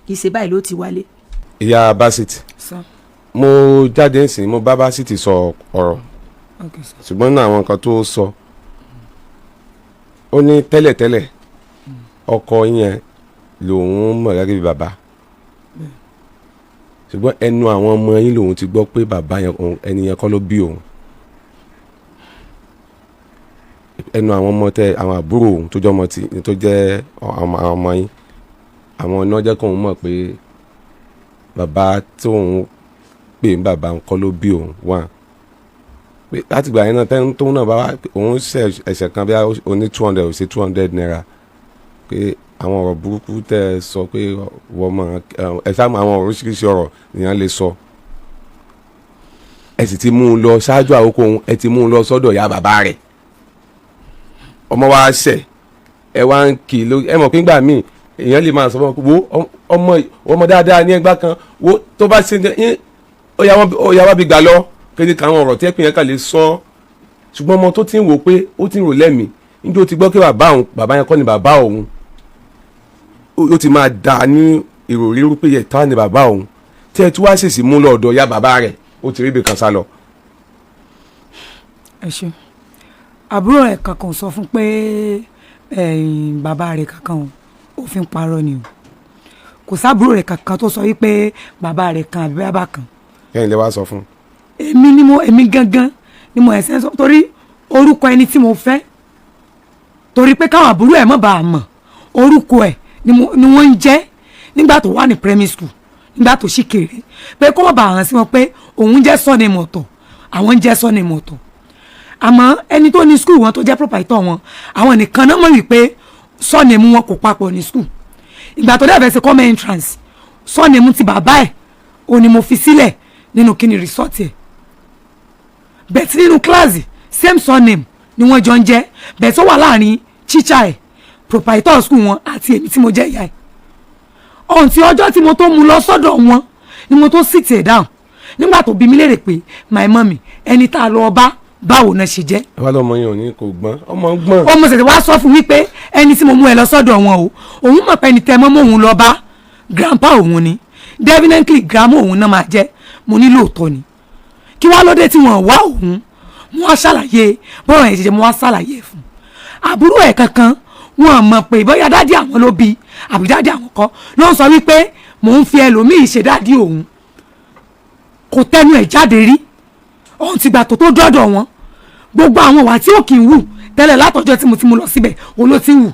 kì í ṣe báyìí ló ti wálé. ìyá Basit mo jáde ń sìn mo bá Basit sọ ọ̀rọ̀ ṣùgbọ́n náà àwọn nǹkan tó sọ ó ní tẹ́lẹ̀tẹ́lẹ̀ ọkọ yẹn lòun mọ̀ gẹ́gẹ́ bí bàbá ṣùgbọ́n ẹnu àwọn ọmọ yín lòun ti gbọ́ pé bàbá yẹn ẹni yẹn kọ́ ló bí òun ẹnu àwọn ọmọ tẹ àwọn àbúrò òun tó jẹ́ ọmọ tó jẹ́ àwọn ọmọ yín àwọn iná jẹ́ kóun mọ̀ pé bàbá tóun pé bàbá ń kọ́ ló bí òun wà pé láti gbà yẹn náà tóun náà bá wá òun ṣe ẹ̀ṣẹ̀ kan bí ó ní 200 ó ṣe 200 naira pé àwọn ọ̀rọ̀ burúkú tẹ́ ẹ sọ pé wọ́n mọ̀ ẹ ṣáà mọ àwọn oríṣiríṣi ọ̀rọ̀ nìyẹn lè sọ ẹ sì ti mú un lọ ṣáájú àkókò òun ẹ ti mú un lọ sọ́dọ̀ ìyá bàbá rẹ̀ ọmọ wa ṣẹ̀ ẹ wá ń kì í lórí ẹ mọ̀ pé ńgbà míì èèyàn lè máa sọ fún ọ wo ọmọ dáadáa ní ẹgbà kan wo tó bá ṣe ó yà wá bí gbà lọ kéde káwọn ọ̀rọ̀ tí ẹ pè yẹn kà lè sọ ṣùgbọ́n ọmọ tó ti ń wò pé ó ti ń rò lẹ́mìí níjó ti gbọ́ pé bàbá yẹn kọ́ ni bàbá òun ó ti máa dà ní ìròrí rúpé yẹ táwọn ni bàbá òun tí ẹ tún wá ṣèṣì mú lọ ọ̀dọ̀ ya bàbá rẹ̀ ó ti rí ibì kan sá lọ. ẹ ṣe àbúrò rẹ̀ kankan sọ fún pé bàbá rẹ̀ kankan ó fi ń parọ́ ni o kò sábúrò rẹ̀ kankan tó sọ wípé bàbá rẹ̀ kan àbí bàbá kan. kẹ́hìn lè wá sọ fún. èmi gangan ni mo ẹ̀sẹ̀ sọ torí orúkọ ẹni tí mo fẹ́ torí pé káwọn àbúrò ẹ̀ mọ̀ bá a mọ̀ orúkọ ẹ̀ ni wọ́n ń jẹ́ nígbà tó wà ní primary school nígbà tó ṣì kéré pé kó má bàa hàn sí wọn pé òun jẹ́ sọ́ọ̀nì mọ̀tọ̀ àwọn ń jẹ́ sọ́ọ̀nì mọ̀tọ̀ àmọ́ ẹni tó ní school wọn tó jẹ́ proprietor wọn àwọn nìkan náà mọ̀ wípé sọ́ọ̀nì mú wọn kò papọ̀ ní school ìgbà tó dẹ̀ fẹ́ ṣe common entrance sọ́ọ̀nì mú ti bàbá ẹ̀ òun ni mo fi sílẹ̀ nínú kíni resort ẹ̀ bẹ̀tí nínú kíláàsì same surname ni wọ́n jọ ń jẹ́ bẹ̀tí tó wà láàrin teacher ẹ̀ proprietor school wọn àti èmi tí mo jẹ́ ìyá ẹ̀ ọ̀hún tí ọjọ́ tí mo tó mú lọ sọ́dọ̀ wọn ni mo tó sit ẹ̀ down nígbà tó bí mi léèrè pé my mummy ẹni tá a lọ bá báwo náà ṣe jẹ́. ẹ wá lọmọ yẹn ò ní kò gbọ́n ọmọ gbọ́n. ọmọ ṣẹ̀ṣẹ̀ wá sọ fún mi pé ẹni tí mo mú ẹ lọ sọ́dọ̀ wọn o òun mọ̀ pé ẹni tẹ́ mọ́ òun lọ bá grandpa òun ni definitely grandma òun náà máa jẹ́ mo ní lóòótọ́ ni kí wá lóde tí wọ́n wá òun mo wá ṣàlàyé bọ́ọ̀rọ̀ yẹn ṣe mo wá ṣàlàyé fún àbúrò ẹ̀ kankan wọn mọ̀ pé bóyá dádì àwọn ló bí àbí dádì àwọn kọ́ ló ń sọ wípé mò ń fi ẹlòmíì ṣe dádì òun kò tẹnu ẹ̀ jáde rí ọ̀hún ti gbà tó dọ́dọ̀ wọn gbogbo àwọn wà tí ò kì í wù tẹ́lẹ̀ látọjọ́ tí mo ti mú lọ síbẹ̀ òun ló ti wù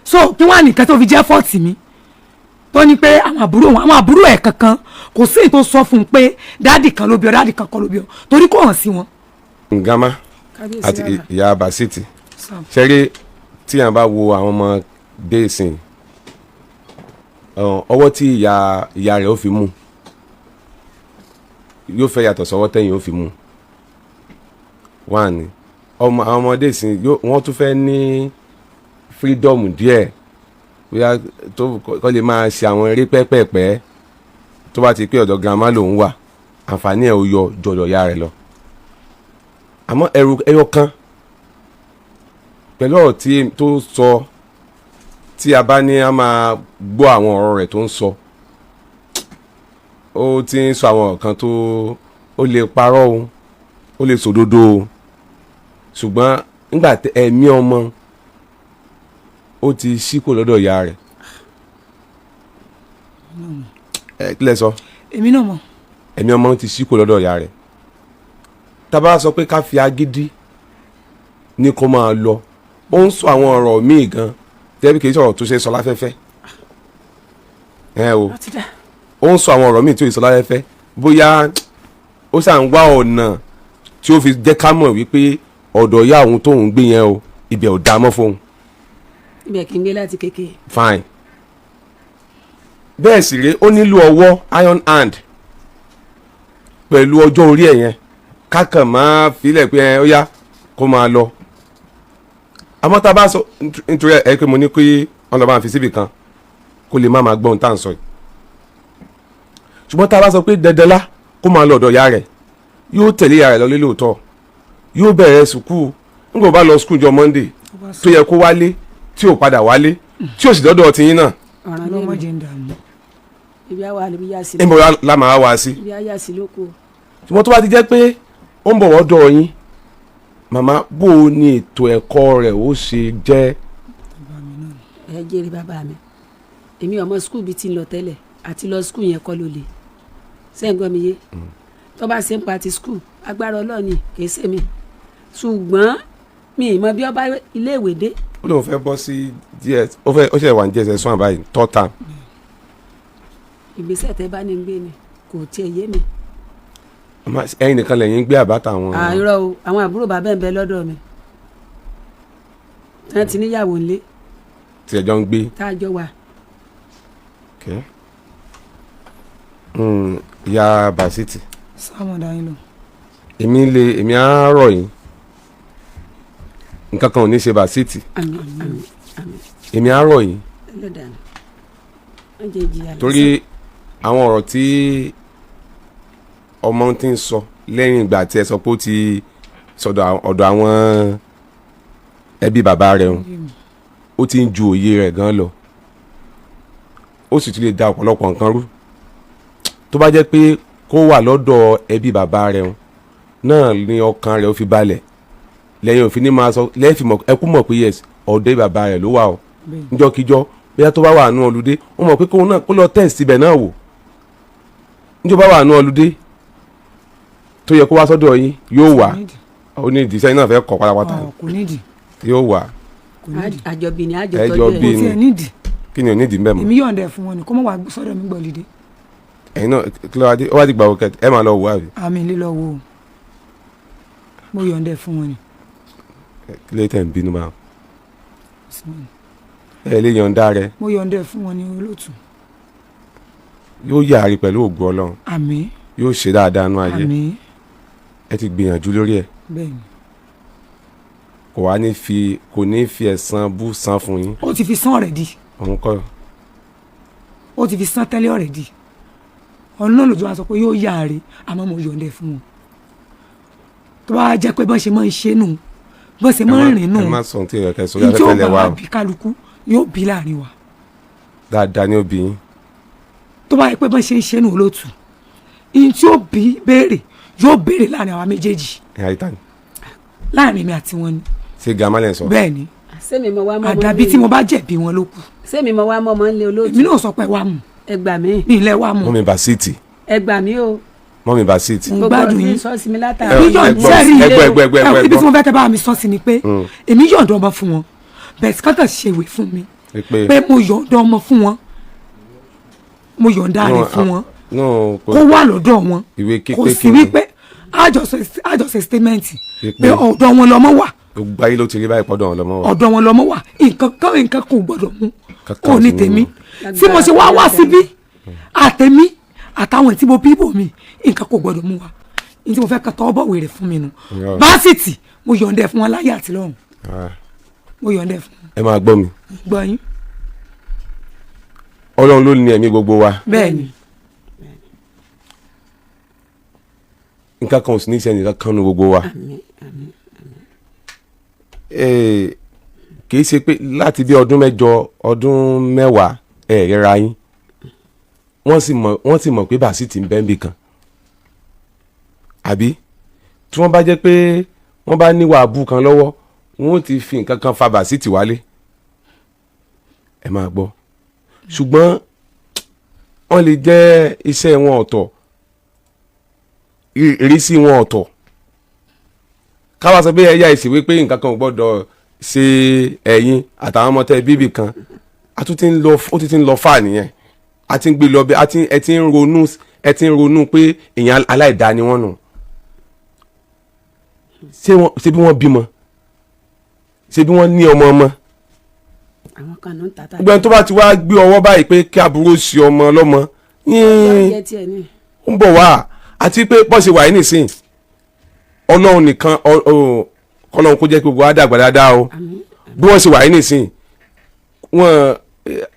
so kí wọ́n á nìkan tó fi jẹ́ fọ́ọ̀tì mi tó ní pé àwọn àbúrò ẹ̀ kankan kò sí èyí tó sọ fún un pé dádì kan ló bí ọ dádì kan kọ́ ló bí ọ torí kò hàn sí wọn. Ngama àti ìyá Basiti ṣeré tí a bá wo àwọn ọmọ dé ìsìn ọwọ́ tí ìyá rẹ̀ ó fi mú yóò fẹ́ yàtọ̀ sọ́wọ́ tẹ̀yìn ó fi mú wà ní àwọn ọmọdé ìsìn wọ́n tún fẹ́ ní freedom díẹ̀ bóyá tó kọ́ lè máa ṣe àwọn eré pẹ́pẹ́pẹ́ tó bá ti pé ọ̀dọ̀ grandma lòun wà àǹfààní ẹ̀ ó yọ jọ̀dọ̀ ya rẹ̀ lọ àmọ́ ẹyọ kan pẹ̀lú ọ̀rọ̀ tó sọ tí a bá ní a máa gbọ́ àwọn ọ̀rọ̀ rẹ̀ tó ń sọ ó ti ń sọ àwọn kan tó ó lè parọ́ o ó lè sòdodo o ṣùgbọ́n nígbà ẹ̀mí ọmọ ó ti ṣíkò lọ́dọ̀ ìyá rẹ̀ kí lẹ sọ. èmi náà mọ̀. ẹ̀mí ọmọ ti ṣíkò lọ́dọ̀ ìyá rẹ̀ tá bá sọ pé ká fi agídí ní kó máa lọ ó ń sọ àwọn ọ̀rọ̀ míì gan tẹ́bí kì í sọ̀rọ̀ tó ṣe sọ láfẹ́fẹ́ ó ń sọ àwọn ọ̀rọ̀ míì tó ṣe sọ láfẹ́fẹ́ bóyá ó ṣà ń wá ọ̀nà tí ó fi jẹ́ ká mọ̀ wípé ọ̀dọ̀ ìyá òun tóun gbé yẹn o ibẹ̀ ò dá mọ́ fóun. ibẹ̀ kì í gbé láti kékeré. fine bẹ́ẹ̀ sì rèé ó nílò ọwọ́ iron hand pẹ̀lú ọjọ́ orí ẹ̀ yẹn kákan máa filẹ̀ pé ó yá kó máa lọ àmọ́ tá a bá sọ nítorí ẹ pé mo ní kí wọ́n lọ máa fi síbì kan kó lè má máa gbọ́ ohun tá à ń sọ yìí ṣùgbọ́n tá a bá sọ pé dandanlá kó máa lọ ọ̀dọ̀ ìyá rẹ̀ yóò tẹ̀lé ìyá rẹ̀ lọ lé lóòótọ́ yóò bẹ̀rẹ̀ sùkúù nígbà bá lọ sùkúù jọ Monday tó yẹ kó wálé tí ò padà wálé tí ò sì dọ́dọ̀ tiyín náà. ọ̀ràn ló jẹ́ ń dààmú. ibi àwa ibi yá sí. ibi àwa la máa wá sí. ibi àyà sí ló kù. ṣùgbọ́n tó bá ti jẹ́ pé ó ń bọ̀ wọ́dọ̀ yín màmá bó o ní ètò ẹ̀kọ́ rẹ̀ ó ṣe jẹ́. ẹ jẹ́rìí bàbá mi èmi ọmọ skul bíi ti ń lọ tẹ́lẹ̀ àti lọ skul yẹn kọ́ ló le sẹ́ǹgbọ́n mi yé tó bá ṣe ń pa ti skul agbára ọlọ́ọ̀ni kì í ṣe mi ṣùgbọ́n mi ì mọ bí ọba iléèwé dé. ó lóun fẹ́ bọ́ sí ds ó ṣe wà ní ds1 báyìí third term. ìgbésẹ̀ tẹ́ bá ní gbé ni. kò tiẹ̀ yé mi. ẹ̀yin nìkan lẹ́yìn gbé àbáta àwọn. irọ́ o àwọn àbúrò bàbá ẹ̀ ń bẹ lọ́dọ̀ mi tí wọ́n ti níyàwó ńlé. tí ẹjọ́ ń gbé. tá a jọ wà. ìyá Basiti. sàmúdà yín lọ. èmi á rọ̀ yín nǹkan kan ò ní ṣe Basiti. àmín. èmi á rọ̀ yín. torí àwọn ọ̀rọ̀ tí ọmọ ti ń sọ lẹ́yìn ìgbà tí ẹ sọ pé ó ti sọ̀dọ̀ ọ̀dọ̀ àwọn ẹbí bàbá rẹ̀ hàn ó ti ń ju òye rẹ̀ gan lọ ó sì ti lè da ọ̀pọ̀lọpọ̀ nǹkan rú tó bá jẹ́ pé kó wà lọ́dọ̀ ẹbí bàbá rẹ̀ hàn náà ni ọkàn rẹ̀ ó fi balẹ̀ lẹ́yìn òfin ní máa sọ lẹ́ẹ̀fì ẹkú mọ̀ pé yes ọ̀dọ̀ bàbá rẹ̀ ló wà ó níjọ́kíjọ́ bóyá tó bá wà nù ọlùdé ó mọ̀ pé kó lọ tẹ̀sí ibẹ̀ náà wò níjọ́ bá wà nù ọlùdé tó yẹ kó wá sọ́dọ̀ yín yóò wà ó ní ìdí sẹ́yìn náà fẹ́ kọ́ pátápátá yóò wà. àjọbí ni àjọtọ́jú ẹ̀ kí ni ò nídìí mbẹ́ mọ́. èmi yọ̀ǹda ẹ̀ fún wọn ni kó mọ̀ wá sọ́dọ̀ mi gbọ̀lìdé. ẹ̀yin náà kí ló wá dé ó wá di gbà wọ́kẹ́ ẹ máa lọ wò àbí. àmì lílọ wo mo yọ̀ǹda ẹ̀ fún wọn ni. kí ló tẹ̀ ń bínú máa. ẹ lè yọ̀ǹda rẹ. mo yọ̀ǹda ẹ̀ fún wọn ni olóòtú. yóò yàrí pẹ̀lú ògùn Ọlọ́run. àmín. yóò ṣe dáadáa nú ayé. àmín. ẹ ti gbìyànjú lórí ẹ̀. bẹ́ẹ̀ni. kò ní fi ẹ̀san bú san fún yín. ó ti fi san already. òun kọ́. ó ti fi san tẹ́lẹ̀ already. ọ̀nà náà lójú wa sọ pé yóò yàrí àmọ́ mo yọ̀ǹda ẹ̀ fún wọn. tó bá jẹ́ pé bọ́n ṣe máa ń ṣe nù bọ́n ṣe máa ń rìn nù. ẹ má sọ ohun tí ẹ kẹ sórí afẹ́fẹ́ lẹ wa o. ìjọba bí kálukú yóò bí láàrin wa. dáadáa ni ó bí yín. tó bá yẹ pé bọ́n ṣe ń ṣe nù olóòtú ìyìn tí ó bí béèrè yóò béèrè láàrin àwa méjèèjì. láàrin mi àti wọn ni. ṣé gàmá lẹ sọ. bẹ́ẹ̀ ni àdàbí tí mo bá jẹ̀bi wọn ló kù. sẹ́mi mo wá mọ́ ọmọ ńlẹ̀ olóòtú. èmi náà sọ pé wàá mú. ẹ gbà mí. ní ilẹ̀ wàá mú. mọ́mí Basiti. ẹ gbà mí o. mọ́mí Basiti. mo gbádùn yín. sọ́ọ̀sì mi látara. ẹgbẹ́ ibi tí mo fẹ́ tẹ́ bá mi sọ sí ni pé èmi yọ̀ǹda ọmọ fún wọn bẹ́ẹ̀ tí kankan ṣe ìwé fún mi pé mo yọ̀ǹda ọmọ fún wọn mo yọ̀ǹda rẹ̀ fún wọn kó wà lọ́dọ̀ wọn kò sí wípé àjọṣe statement pé ọ̀dọ̀ wọn lọ́mọ wà. gbogbo ayé ló ti rí báyìí pọ́dọ̀ wọn lọ́mọ wà. ọ̀dọ̀ wọn lọ́mọ wà nǹkan kò gbọ́dọ̀ mú kò ní tèmi tí mo ṣe wá síbí àtẹ̀mí àtàwọn tí mo bí bò mí nǹkan kò gbọ́dọ̀ mú wa ní tí mo fẹ́ ka tọ́ bọ̀ wèrè fún mi nù. Basiti mo yọ̀ǹda fún wọn láyé àti lọ́run mo yọ̀ǹda fún wọn. ẹ máa gbọ́ mi. gbọ́ yín. Ọlọ́run ló ní ẹ̀mí gbogbo wa. bẹ́ẹ̀ni. nǹkan kan ò sì ní sẹ́ni nǹkan kan nu gbogbo wa. kì í ṣe pé láti bí ọdún mẹ́jọ ọdún mẹ́wàá rẹ́ra yín wọ́n sì mọ̀ pé Basiti ń bẹ́ẹ̀ bì kan àbí tí wọ́n bá jẹ́ pé wọ́n bá níwà abú kan lọ́wọ́ wọ́n ti fi nǹkan kan fa Basiti wálé ẹ máa gbọ́ ṣùgbọ́n wọ́n lè jẹ́ iṣẹ́ wọn ọ̀tọ̀ ìrísí wọn ọ̀tọ̀ káwá sọ pé ẹ̀yà ìsìwé pé nǹkan kan ò gbọ́dọ̀ ṣe ẹ̀yin àtàwọn ọmọ tẹ bíbì kan ó ti ń lọ fà nìyẹn a ti ń gbé lọ bẹ ẹ ti ń ronú pé èèyàn aláìdá ni wọ́n nù ṣé bí wọ́n bímọ ṣé bí wọ́n ní ọmọ àwọn kan ló ń tata. gbẹ́ni tó bá ti wá gbé ọwọ́ báyìí pé kí aburú ṣe ọmọ ọlọ́mọ ń bọ̀ wá àti pé bọ́sẹ̀ wà yín nìsín Ọlọ́run nìkan Ọlọ́run kó jẹ́ pé gbogbo wa dàgbà dáadáa o bí wọ́n ṣe wà yín nìsín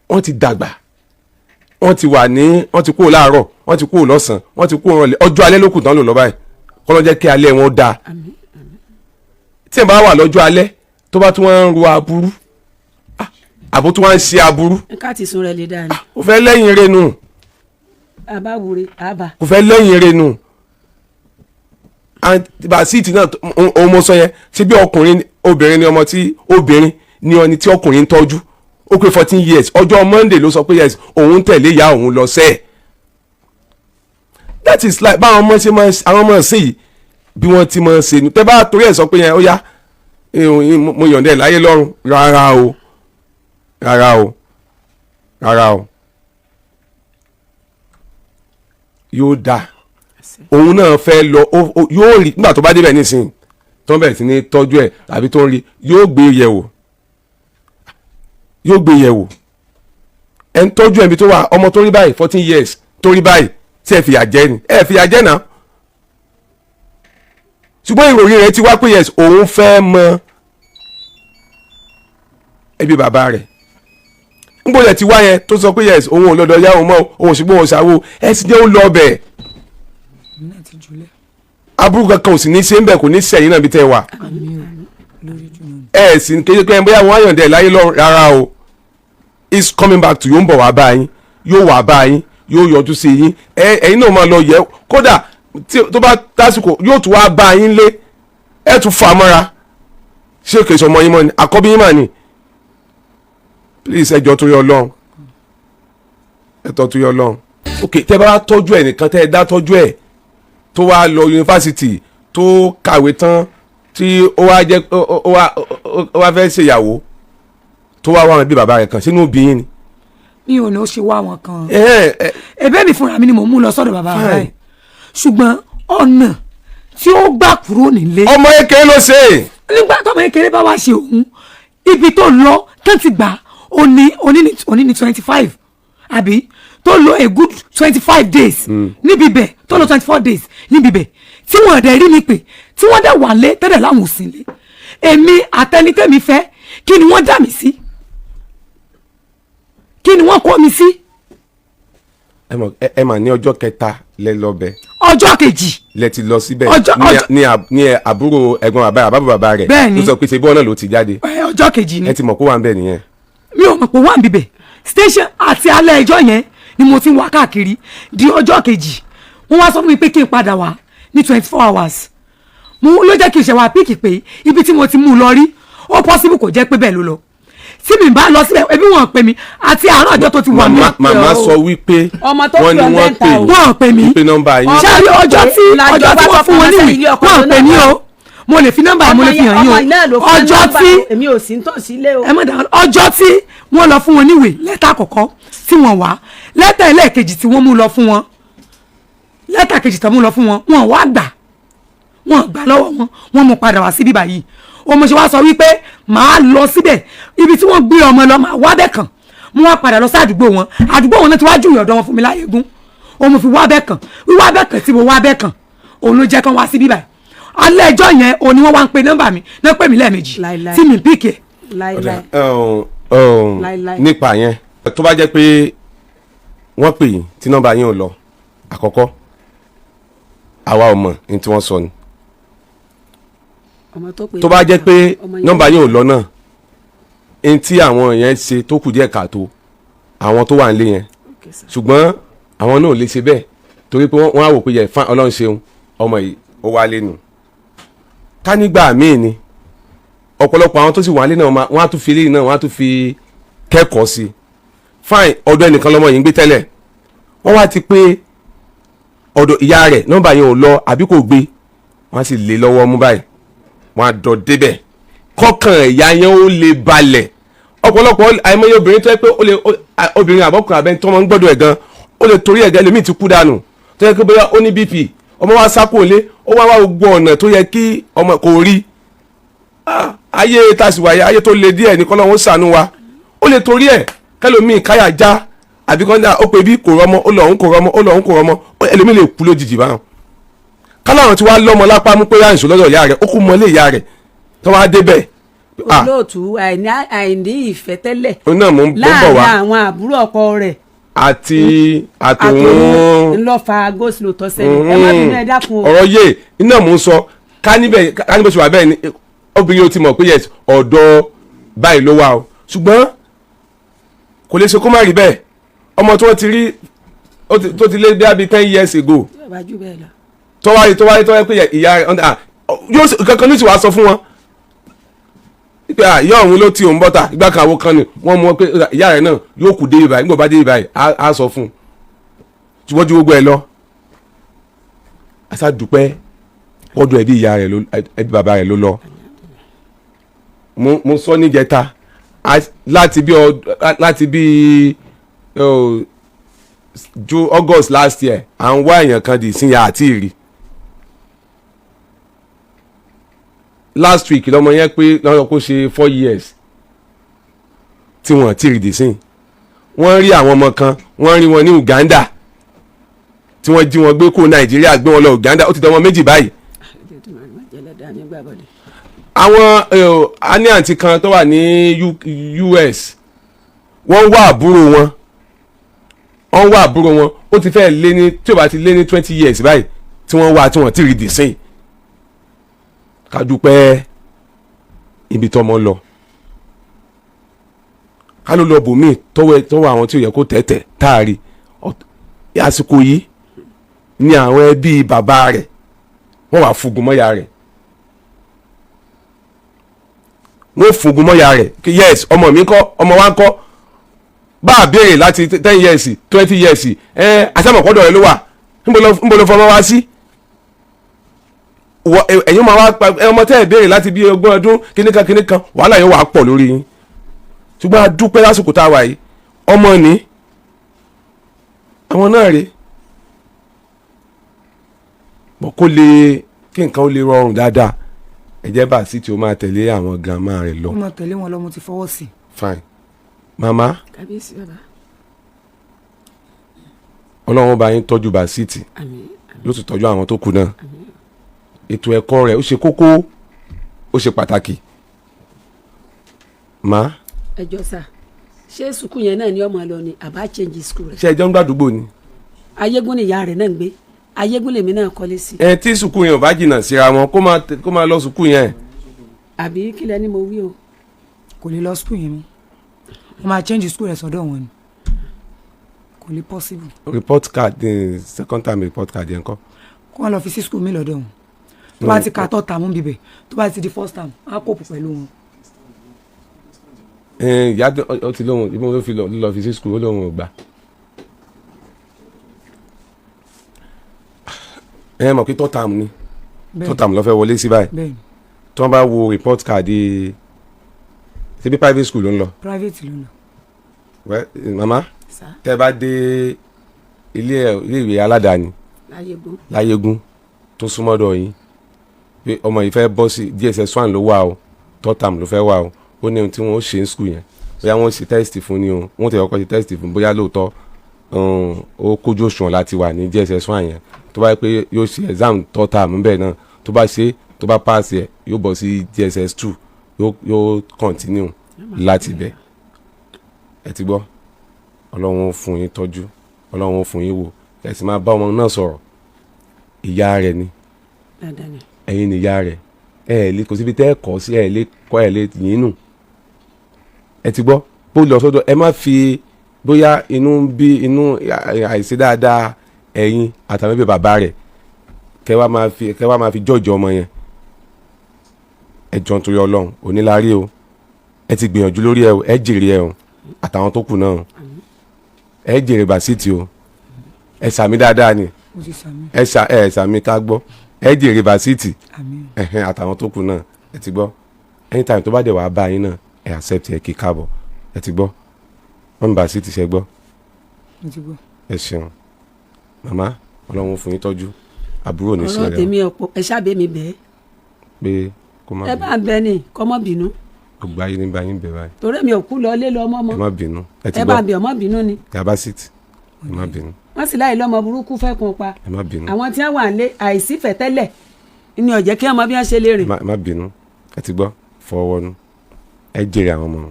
wọ́n ti dàgbà wọ́n ti kúrò láàárọ̀ wọ́n ti kúrò lọ́sàn wọ́n ti kúrò rọ̀lẹ́ ọjọ́ alẹ́ ló kù tán lò lọ báyìí kọ́ ló jẹ́ kí alẹ́ wọn dáa tí ẹ̀ bá wà lọ́jọ́ alẹ́ tó bá tún wọ́n ń ro aburú àbó tún wọ́n ń ṣe aburú. ká ti sun rẹ̀ lè dáa ni. kò fẹ́ lẹ́yìn rẹ̀ nù. àbáwúre àbá. kò fẹ́ lẹ́yìn rẹ̀ nù. Basiti náà òun mo sọ yẹn ṣé bí obìnrin ni ọmọ tí obìnrin ni ọni tí ọkùnrin ń tọ́jú ó pé 14 years ọjọ́ Monday ló sọ pé yes òun tẹ̀lé ìyá òun lọ sẹ́ẹ̀. that is like báwọn ọmọ ṣe máa àwọn ọmọ ṣe yìí bí wọ́n ti máa ṣe nu tẹ́ bá torí ẹ̀ sọ pé yẹn ó yá mo yọ̀ǹda ẹ̀ láyé lọ́rùn rárá o rárá o rárá o yóò dá òun náà fẹ́ lọ yóò rí nígbà tó bá débẹ̀ nísìnyí tó ń bẹ̀rẹ̀ sí ní tọ́jú ẹ̀ tàbí tó ń rí yóò gbé yẹ̀wò ẹ̀ ń tọ́jú ẹ̀mí tó wà ọmọ tó rí báyìí 14 years tó rí báyìí tí ẹ fìyà jẹ ni ẹ fìyà jẹ náà ṣùgbọ́n ìròyìn rẹ̀ ti wá pé yes òun fẹ́ mọ ẹbí bàbá rẹ̀ ń gbọ́dọ̀ ti wá yẹn tó sọ pé yes òun ò lọ́dọ̀ yá òun mọ́ òun ṣùgbọ́n òun ṣàwó ẹ sì jẹ́ ó lọ bẹ̀ aburú kankan ò sì ní ṣe ń bẹ̀ kò ní sẹ́yìn náà bí tẹ́ wà ẹ sì kéde pé bóyá wọ́n á yàn dẹ̀ láyé lọ rárá o is coming back to yóò ń bọ̀ wá bá yín yóò wá bá yín yóò yọjú sí yín ẹ̀yin náà máa lọ yẹ kódà tó bá tásìkò yóò tún wá bá yín lé ẹ tún fà mọ́ra ṣé kìí sọmọ yín mọ́ ni àkọ́bí yín mà ni please ẹjọ́ torí Ọlọ́run ẹ̀tọ́ torí Ọlọ́run ok tẹ́ bá tọ́jú ẹ̀ nìkan tẹ́ ẹ dá tọ́jú ẹ̀ tó wá lọ yunifásitì tó kàwé tán tí ó wá fẹ́ ṣèyàwó tó wá wá wọn bí bàbá rẹ̀ kan sínú bí yín ni. mi ò ní ó ṣe wá wọn kan ẹ̀bẹ̀ mi fúnra mi ni mò ń mú lọ sọ́dọ̀ bàbá rẹ̀ ṣùgbọ́n ọ̀nà tí ó gbà kúrò nílé. ọmọ kékeré ló ṣe. nígbà tó ọmọ kékeré bá wá ṣe òun ibi tó lọ tán ti gbà òní ní 25 àbí tó lọ a good 25 days níbi bẹ̀ tó lọ 24 days níbi bẹ̀ tí wọ́n dẹ̀ rí mi pé tí wọ́n dẹ̀ wà lé tẹ́lẹ̀ láwọn ò sí lé èmi àtẹnitẹ́mi fẹ́ kí ni wọ́n dà mí sí kí ni wọ́n kọ́ mi sí. ẹ mà ní ọjọ́ kẹta lẹ lọ bẹ̀. ọjọ́ kejì. lẹ ti lọ síbẹ̀ ní àbúrò ẹ̀gbọ́n bàbá rẹ̀ bẹ́ẹ̀ni ló sọ pé ṣe bí ọ̀nà ló ti jáde. ọjọ́ kejì ni. ẹ ti mọ̀ kó wà ń bẹ̀ nìyẹn. mi ò mọ̀ pé wà ń bíbẹ̀ station àti alẹ́ ẹjọ́ yẹn ni mo ti ń wá káàkiri di ọjọ́ kejì wọ́n wá sọ fún mi pé kí n padà wá ní 24 hours mo ló jẹ́ kí n ṣe wá píìkì pé ibi tí mo ti mú un lọ rí ó possible kò jẹ́ pé bẹ́ẹ̀ ló lọ tí mi bá lọ síbẹ̀ ẹbí wọn pè mí àti àárọ̀ ọjọ́ tó ti wà mí. màmá sọ wípé wọ́n ní wọ́n pè mí wọ́n pè mí pé nọ́mbà yín. ṣáàrí ọjọ́ tí wọ́n fún wọn níwèé wọ́n pè mí o mo lè fi nọ́mbà yẹn mo lè fi hàn yín o ọjọ́ tí èmi ò sí nítòsí ilé o. ẹ mọ̀ dáhùn ọjọ́ tí wọ́n lọ fún wọn níwèé lẹ́tà àkọ́kọ́ tí wọ́n wá lẹ́tà ẹlẹ́ẹ̀kejì tí wọ́n mú lọ fún wọn lẹ́tà kejì tí wọ́n mú lọ fún wọn wọ́n wá gbà wọ́n gbà lọ́wọ́ wọn wọ́n mú padà wá sí bíbá yìí o mo ṣe wá sọ wípé màá lọ síbẹ̀ ibi tí wọ́n gbé ọmọ lọ màá wá bẹ́ẹ̀ kàn mo wá padà lọ sí àdúgbò wọn náà ti wá júwèé ọ̀dọ̀ wọn fún mi láyégún o mo fi wá bẹ́ẹ̀ kàn wíwá bẹ́ẹ̀ kàn tí mo wá bẹ́ẹ̀ kàn òun ló jẹ́ kán wá sí bíbá yìí alẹ́ ẹjọ́ yẹn òní wọ́n wá ń pe nọ́mbà mi náà pè mí lẹ́ẹ̀mejì tí mi píkì ẹ̀. nípa yẹn tó bá jẹ́ pé wọ́n pè yín tí nọ́mbà yín ò lọ àkọ́kọ́ àwa ò mọ̀ ní tí wọ́n sọ ni tó bá jẹ́ pé nọ́mbà yín ò lọ náà ní tí àwọn yẹn ṣe tó kù díẹ̀ káàtó àwọn tó wà nílé yẹn ṣùgbọ́n àwọn náà ò lè ṣe bẹ́ẹ̀ torí pé wọ́n á wò pé yẹ fún Ọlọ́run ṣeun ọmọ yìí ó wá lẹ́nu ká nígbà míì ni ọ̀pọ̀lọpọ̀ àwọn tó sì wà nílé náà wọ́n á tún fi eléyìí náà wọ́n á tún fi kẹ́kọ̀ọ́ sí fine ọ̀dọ̀ ẹnìkan lọ́mọ yìí ń gbé tẹ́lẹ̀ wọ́n wá ti pé ọ̀dọ̀ ìyá rẹ̀ nọ́mbà yẹn ò lọ àbí kò gbé wọ́n á sì lé lọ́wọ́ mú báyìí wọ́n á dọ̀ débẹ̀ kọ́kàn ìyá yẹn ó lè balẹ̀ ọ̀pọ̀lọpọ̀ àìmọye obìnrin tó yẹ pé obìnrin àbọ̀kùnrin abẹ́ni tó máa ń gbọ́dọ̀ ẹ̀ gan ó lè torí ẹ̀gẹ́ lèmi ti kú dànù tó yẹ kí bóyá ó ní BP ọmọ wa sápò lé ó wá gbogbo ọ̀nà tó yẹ kí ọmọ kò rí ayé tàṣìwáyé ayé tó le díẹ̀ ní kọ́lọ́wọ́ ṣàánú wa ó lè torí ẹ̀ kẹlòmíì káyà já àbí kan dá ó pè bí kò rọmọ ó lọ́hún kò rọmọ ó lọ́hún kò rọmọ ẹlòmíì lè kú lójijì báwọn káláwọn tí wàá lọ́mọ lápá mú pé yáǹsó lọ́dọ̀ ìyá rẹ̀ ó kú mọ́lé ìyá rẹ̀ tó wá débẹ̀. olóòtú àìní ìfẹ́ tẹ́lẹ̀ láàrin àwọn àbúrò ọkọ rẹ̀ àti àtòun ńlọ́fà goslo tọ́sẹ̀lẹ̀ ẹ má bínú ẹ dákun o. ọ̀rọ̀ yé iná mò ń sọ ká níbẹ̀ ṣe wà bẹ́ẹ̀ ni obìnrin ó ti mọ̀ pé yes ọ̀dọ̀ báyìí ló wà o ṣùgbọ́n kò lè ṣe kó má rí bẹ́ẹ̀ ọmọ tí wọ́n ti rí tó ti lé bí i 10 years ago tọ́wárí pé ìyá rẹ̀ yóò kankan ní ti wàá sọ fún wọn pé ìyá òun ló ti òun bọ́ta ìgbà kan àwọn kan ni wọ́n mú wọn pé ìyá rẹ̀ náà yóò kù dé ibà nígbà bá dé ibà á sọ fún un ṣùgbọ́n ju gbogbo ẹ̀ lọ àṣà dúpẹ́ ọdún ẹbí ìyá rẹ̀ ẹbí bàbá rẹ̀ ló lọ mo sọ níjẹta láti bí ju August last year à ń wá èèyàn kan di ìsinyìí àti ìrì last week lọmọ yẹn pé lọ́yọ̀ kó ṣe 4 years tí wọ́n ti rí di sí wọ́n rí àwọn ọmọ kan wọ́n rí wọn ní Uganda tí wọ́n jí wọn gbé kó Nàìjíríà gbé wọn lọ Uganda ó ti dán wọn méjì báyìí. àwọn àní àǹtí kan tó wà ní US wọ́n wá àbúrò wọn ó ti fẹ́ lé ní tí ó bá ti lé ní 20 years báyìí tí wọ́n wá tí wọ́n ti rí di sí ká dúpẹ́ ibi tọ́mọ lọ ká ló lọ bòmíì tọ́wọ́ àwọn tí ó yẹ kó tẹ̀tẹ̀ táàrí àsìkò yìí ni àwọn ẹbí bàbá rẹ̀ wọ́n wá fúngun mọ́ya rẹ̀ wọ́n fúngun mọ́ya rẹ̀ kí yes ọmọ mi kọ́ ọmọ wa ń kọ́ bá a béèrè láti 10 years 20 years àṣàmọ̀kọ́dọ̀ rẹ̀ ló wà níbo ló fọmọ wá sí ẹ̀yin máa wá ọmọ tẹ́ ẹ̀ béèrè láti bí 20 ọdún kíníkan wàhálà yóò wà pọ̀ lórí yín ṣùgbọ́n a dúpẹ́ lásìkò tá a wà yìí ọmọ ní àwọn náà rèé bọ̀ kó lè kí nǹkan ó lè rọrùn dáadáa ẹ̀jẹ̀ bá sí tí o máa tẹ̀lé àwọn grandma rẹ̀ lọ. ó máa tẹ̀lé wọn lọ mo ti fọwọ́ sí. fine mama kábíyèsí bàbá ọlọ́run bá yín tọ́jú Basiti yóò tún tọ́jú àwọn tó kù náà ètò ẹ̀kọ́ rẹ̀ ó ṣe kókó ó ṣe pàtàkì ma. ẹjọ sá ṣé sùkúù yẹn náà ni ọmọ lọ ni àbá change school rẹ. ṣé ẹjọ́ ń gbàdúgbò ni. ayégún ni ìyá rẹ̀ náà ń gbé ayégún lèmi náà kọ́lé sí. tí sùkúù yẹn ò bá jìnnà síra wọn kó máa lọ sùkúù yẹn. àbí kílẹ̀ ni mo wí o. kò lè lọ sùkúù yẹn mi wọ́n máa change school rẹ̀ sọ́dọ̀ wọn ni kò lè possible. report card second time report card yẹn kọ́. kó wọn lọ fi sí school mi lọ́dọ̀ wọn tó bá ti ka tọ́ tààmú bíbẹ̀ tó bá ti di first time á kóòpù pẹ̀lú wọn. ìyá ó ti lóhùn ibi ló fi lọ fi sí school ó lóhùn ò gbà. mọ̀ pé tọ́ tààmù ni tọ́ tààmù ló fẹ́ wọlé sí báyìí tí wọ́n bá wo report card ṣebí private school ló ń lọ. private ló ń lọ. mama tẹ́ bá dé ilé ìwé aládàáni láyégún tó súnmọ́dọ̀ yín pé ọmọ yìí fẹ́ bọ́ sí JSS1 ló wà o third term ló fẹ́ wà o ó ní ohun tí wọ́n ṣe ní school yẹn bóyá wọ́n ṣe test fún ni o wọ́n tẹ̀ ọkọ̀ ṣe test fún bóyá lóòótọ́ ó kójú òṣùwọ̀n láti wà ní JSS1 yẹn tó bá yẹ pé yóò ṣe exam third term bẹ́ẹ̀ náà tó bá ṣe tó bá pass yẹ yóò bọ́ sí JSS2 yóò continue láti bẹ̀ ẹ ti gbọ́ ọlọ́run ó fún yín tọ́jú ọlọ́run ó fún yín wò ẹ sì máa bá ọmọ náà sọ̀rọ̀ ìyá rẹ̀ ni ẹ̀yin ni ìyá rẹ̀ ẹ lè kò síbi tẹ́ ẹ kọ́ sí ẹ lè kọ́ ẹ lè yín nù ẹ ti gbọ́ bó lọ sọ́dọ̀ ẹ má fi bóyá inú àìsí dáadáa ẹ̀yin àtàwọn ẹbí bàbá rẹ̀ kẹ́ wá máa fi jọ́ọ̀jọ́ ọmọ yẹn ẹ jọ nítorí ọlọ́run onílárí o ẹ ti gbìyànjú lórí ẹ o ẹ jèrè ẹ o àtàwọn tó kù náà ẹ jèrè Basiti o ẹ sàmì dáadáa ni ẹ sàmì ká gbọ́ ẹ jèrè Basiti àtàwọn tó kù náà ẹ ti gbọ́ anytime tó bá dẹ̀ wá bá yín náà ẹ accept ẹ kí káàbọ̀ ẹ ti gbọ́ wọ́n mi Basiti ṣe gbọ́ ẹ ṣeun màmá ọlọ́run fún yín tọ́jú àbúrò ní sílẹ̀ ọ̀rọ̀ tèmi ọ̀pọ̀ ẹ ṣáàbẹ̀ mi bẹ́ẹ̀ pé kó má ẹ bá bẹ ni kọ́ mọ́ bínú. gbogbo ayé ní báyìí ń bẹ báyìí. torí mi ò kú lọ lé lọ ọmọ mọ. ẹ má bínú ẹ ti gbọ́ ẹ bá bẹ ọmọ bínú ni. ìyá Basiti ẹ má bínú. wọ́n sì láì lọ́mọ burúkú fẹ́ kun pa. ẹ má bínú. àwọn tí wọ́n wà lé àìsí fẹ̀tẹ́lẹ̀ ni ó jẹ́ kí wọ́n mọ bí wọ́n ṣe lè rìn. ẹ má bínú ẹ ti gbọ́ fọwọ́nu ẹ jèrè àwọn ọmọ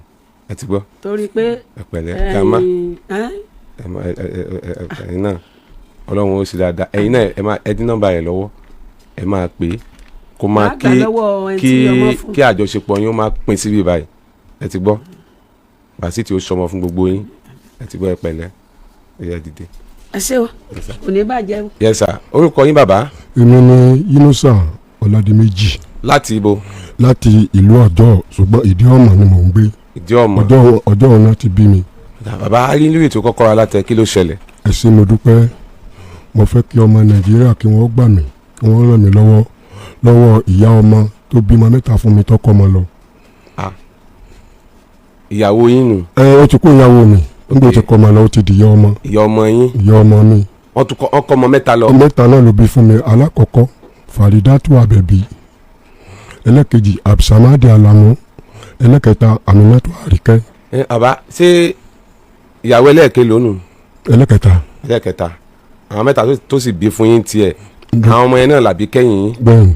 ẹ ti gbọ́. torí pé ẹ pẹ̀lẹ́ gàmá ẹ̀yin náà ọlọ́run ó sì dáadáa ẹ̀yin náà ẹ dín nọ́mbà rẹ̀ lọ́wọ́ ẹ máa pè é kó máa kí àjọṣepọ̀ yín ó máa pín síbí báyìí ẹ ti gbọ́ Basiti ó sọmọ fún gbogbo yín ẹ ti gbọ́ ẹ pẹ̀lẹ́ ẹ yẹ dìde. ẹ ṣé o kò ní bàjẹ́ o. yes sir orúkọ yín bàbá. èmi ni Yunusa Ọládìméjì. láti ibo. láti ìlú Ọ̀jọ́ ṣùgbọ́n ìdí ọmọ ni mò ń gbé. ìdí ọmọ ọjọ́ ọ̀nà ti bí mi. bàbá arílùú ètò KOKORO ALATE kí ló ṣẹlẹ̀. ẹ ṣé mo dúpẹ́ mo fẹ́ kí ọmọ Nàìjíríà kí wọ́n gbà mí kí wọ́n ràn mí lọ́wọ́ ìyá ọmọ tó bímọ mẹ́ta fún mi tọkọ ọmọ lọ. ìyàwó yín nù. ó ti kó ìyàwó mi. nígbà tí kọ́ ọmọ lọ ó ti di ìyá ọmọ. ìyá ọmọ yín. ìyá ọmọ mi. wọ́n tún kọ́ ọmọ mẹ́ta lọ. mẹ́ta náà ló bí fún mi. alákọ̀ọ́kọ́ Faridatu Abẹ́bí, ẹlẹ́kejì Abdulsamad Alamu, ẹlẹ́kẹta Aminatu Àríkẹ́. àbá ṣé ìyàwó ẹlẹ́ẹ̀kẹ́ lónìí. ẹlẹ́kẹta àwọn mẹ́ta tó sì bí fún yín tiẹ̀ àwọn ọmọ yẹn náà làbí kẹ́yìn yín. bẹ́ẹ̀ni.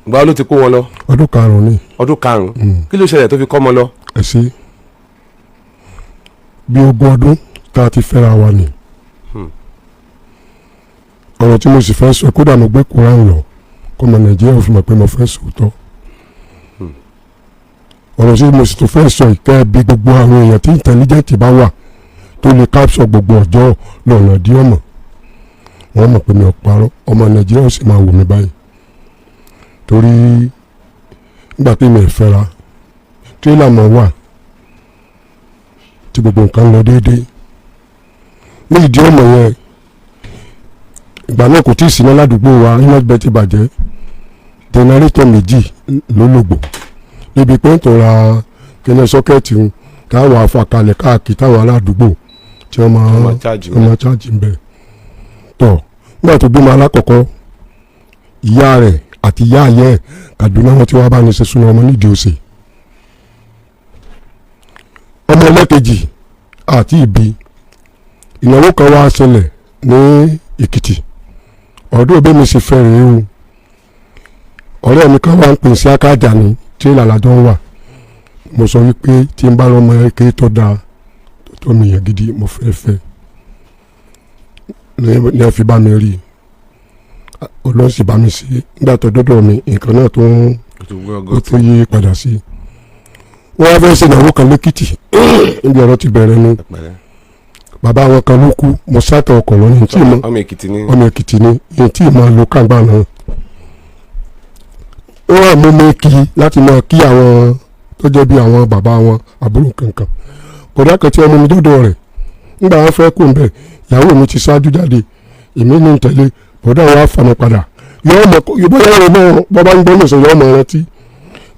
ìgbà wo ló ti kó wọn lọ. ọdún karùn-ún ni. ọdún karùn-ún. kí ló ṣẹlẹ̀ tó fi kọ́ ọmọ lọ. ẹ ṣe bí ogún ọdún tá a ti fẹ́ra wa ni. ọ̀rọ̀ tí mo sì fẹ́ sọ kódà mo gbé Kùránì lọ kọ́ ọmọ Nàìjíríà fi mọ̀ pé mo fẹ́ sòótọ́. ọ̀rọ̀ tí mo sì tún fẹ́ sọ ìkẹ́ bí gbogbo àwọn èèyàn tí intelligent bá wà tó lè capture gbogbo ọjọ́ lọ́nà dí ọmọ wọ́n mọ̀ pé mi ò parọ́ ọmọ Nàìjíríà ó sì máa wò mí báyìí torí nígbà tí mi ò fẹ́ra tírélà mọ̀ wà tí gbogbo nǹkan lọ déédéé ní ìdí ọmọ yẹn ìgbà náà kò tí ì síná ládùúgbò wa iná bẹ ti bàjẹ́ jẹnẹrétọ̀ méjì ló lògbò níbi pé ń tó ra kíní sọ́kẹ́ẹ̀tì ń táwọn afọkalẹ̀ káàkiri táwọn aládùúgbò tí wọ́n máa chájì ń bẹ̀. tọ́ nígbà tó bímọ alákọ̀ọ́kọ́ ìyá rẹ̀ àti ìyá ayẹ́ ẹ̀ Kaduna wọn tí wọ́n bá ní ṣe súná ọmọ nídìí òsè. ọmọ ẹlẹ́kejì àti ìbí ìnáwó kan wá ṣẹlẹ̀ ní Èkìtì ọ̀dọ́ òbí mi sì fẹ́ rèé o ọ̀rẹ́ mi kan wá ń pè sí akájà ni tí ìlàlájọ́ ń wà mo sọ wípé tí n bá lọ́mọ ẹ̀kẹ́ tó dáa tó mi yàn gidi mo fẹ́ fẹ́ ní ẹ fi bá mi rí olóhùn sì bá mi sí nígbà tó dọ́dọ̀ mi nǹkan náà tó ń tó yí padà sí wọ́n wá fẹ́ ṣe ìnáwó kan lẹ́kìtì níbi ọ̀rọ̀ ti bẹ̀rẹ̀ nu bàbá wọn kan ló kú mo sátọ̀ ọkọ̀ lọ́nà tí mo ọmọ Èkìtì ni èyí tí mo lo kàgbà náà ó wà mú mi kí láti máa kí àwọn tó jẹ́ bí àwọn bàbá wọn àbúrò kankan kódà kan tí ọmọ mi dọ́dọ̀ rẹ̀ nígbà wọn fẹ́ kó ń bẹ̀ ìyàwó mi ti ṣáájú jáde èmi ní tẹ̀lé bọ́dà wọn á fà mí padà yọ̀bọ̀ yàrá náà bọ́bá ń gbọ́ lọ́sọ̀ yọ̀ ọmọ rántí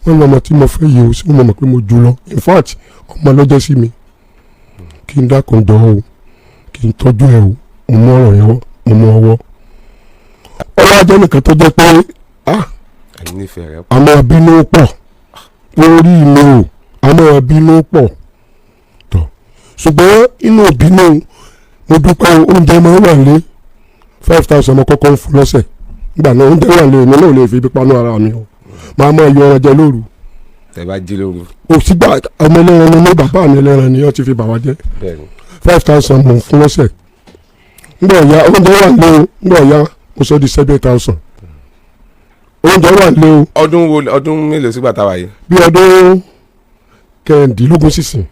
wọ́n lọ́mọ tí mo fẹ́ yìí o sí mo mọ̀ pé mo jù lọ in fact ọmọ lọ́jọ́ sí mi kí n dákun jọ o kí n tọ́jú ẹ o mo mú ọ̀rọ̀ yẹn mo mú ọwọ́ ọwọ́ ajẹ́ nìkan tó jẹ́ pé àmọ́ bínú pọ̀ orí mi o àmọ́ bínú pọ̀ tọ̀ ṣùgbọ́n inú bínú mo dúpẹ́ oúnjẹ máa ń wà lé 5,000 ọmọ kọ́kọ́ ń fún lọ́sẹ̀ nígbà náà oúnjẹ wà lé èmi náà ò lè fi ibi panú ara mi o máa máa yọ ọrọ̀ jẹ lóru. tẹ bá jí lóru. òsígbà ọmọ ẹlẹ́ran ni mo bàbá mi ẹlẹ́ran ni wọ́n ti fi bà wá jẹ́ 5,000 mo fún lọ́sẹ̀ nígbà ọ̀ya oúnjẹ wà lé o nígbà ọ̀ya mo sọ di 7,000 oúnjẹ wà lé o. ọdún mélòó sígbà táwa yìí. bí ọdún kẹrìndínlógún sísìn.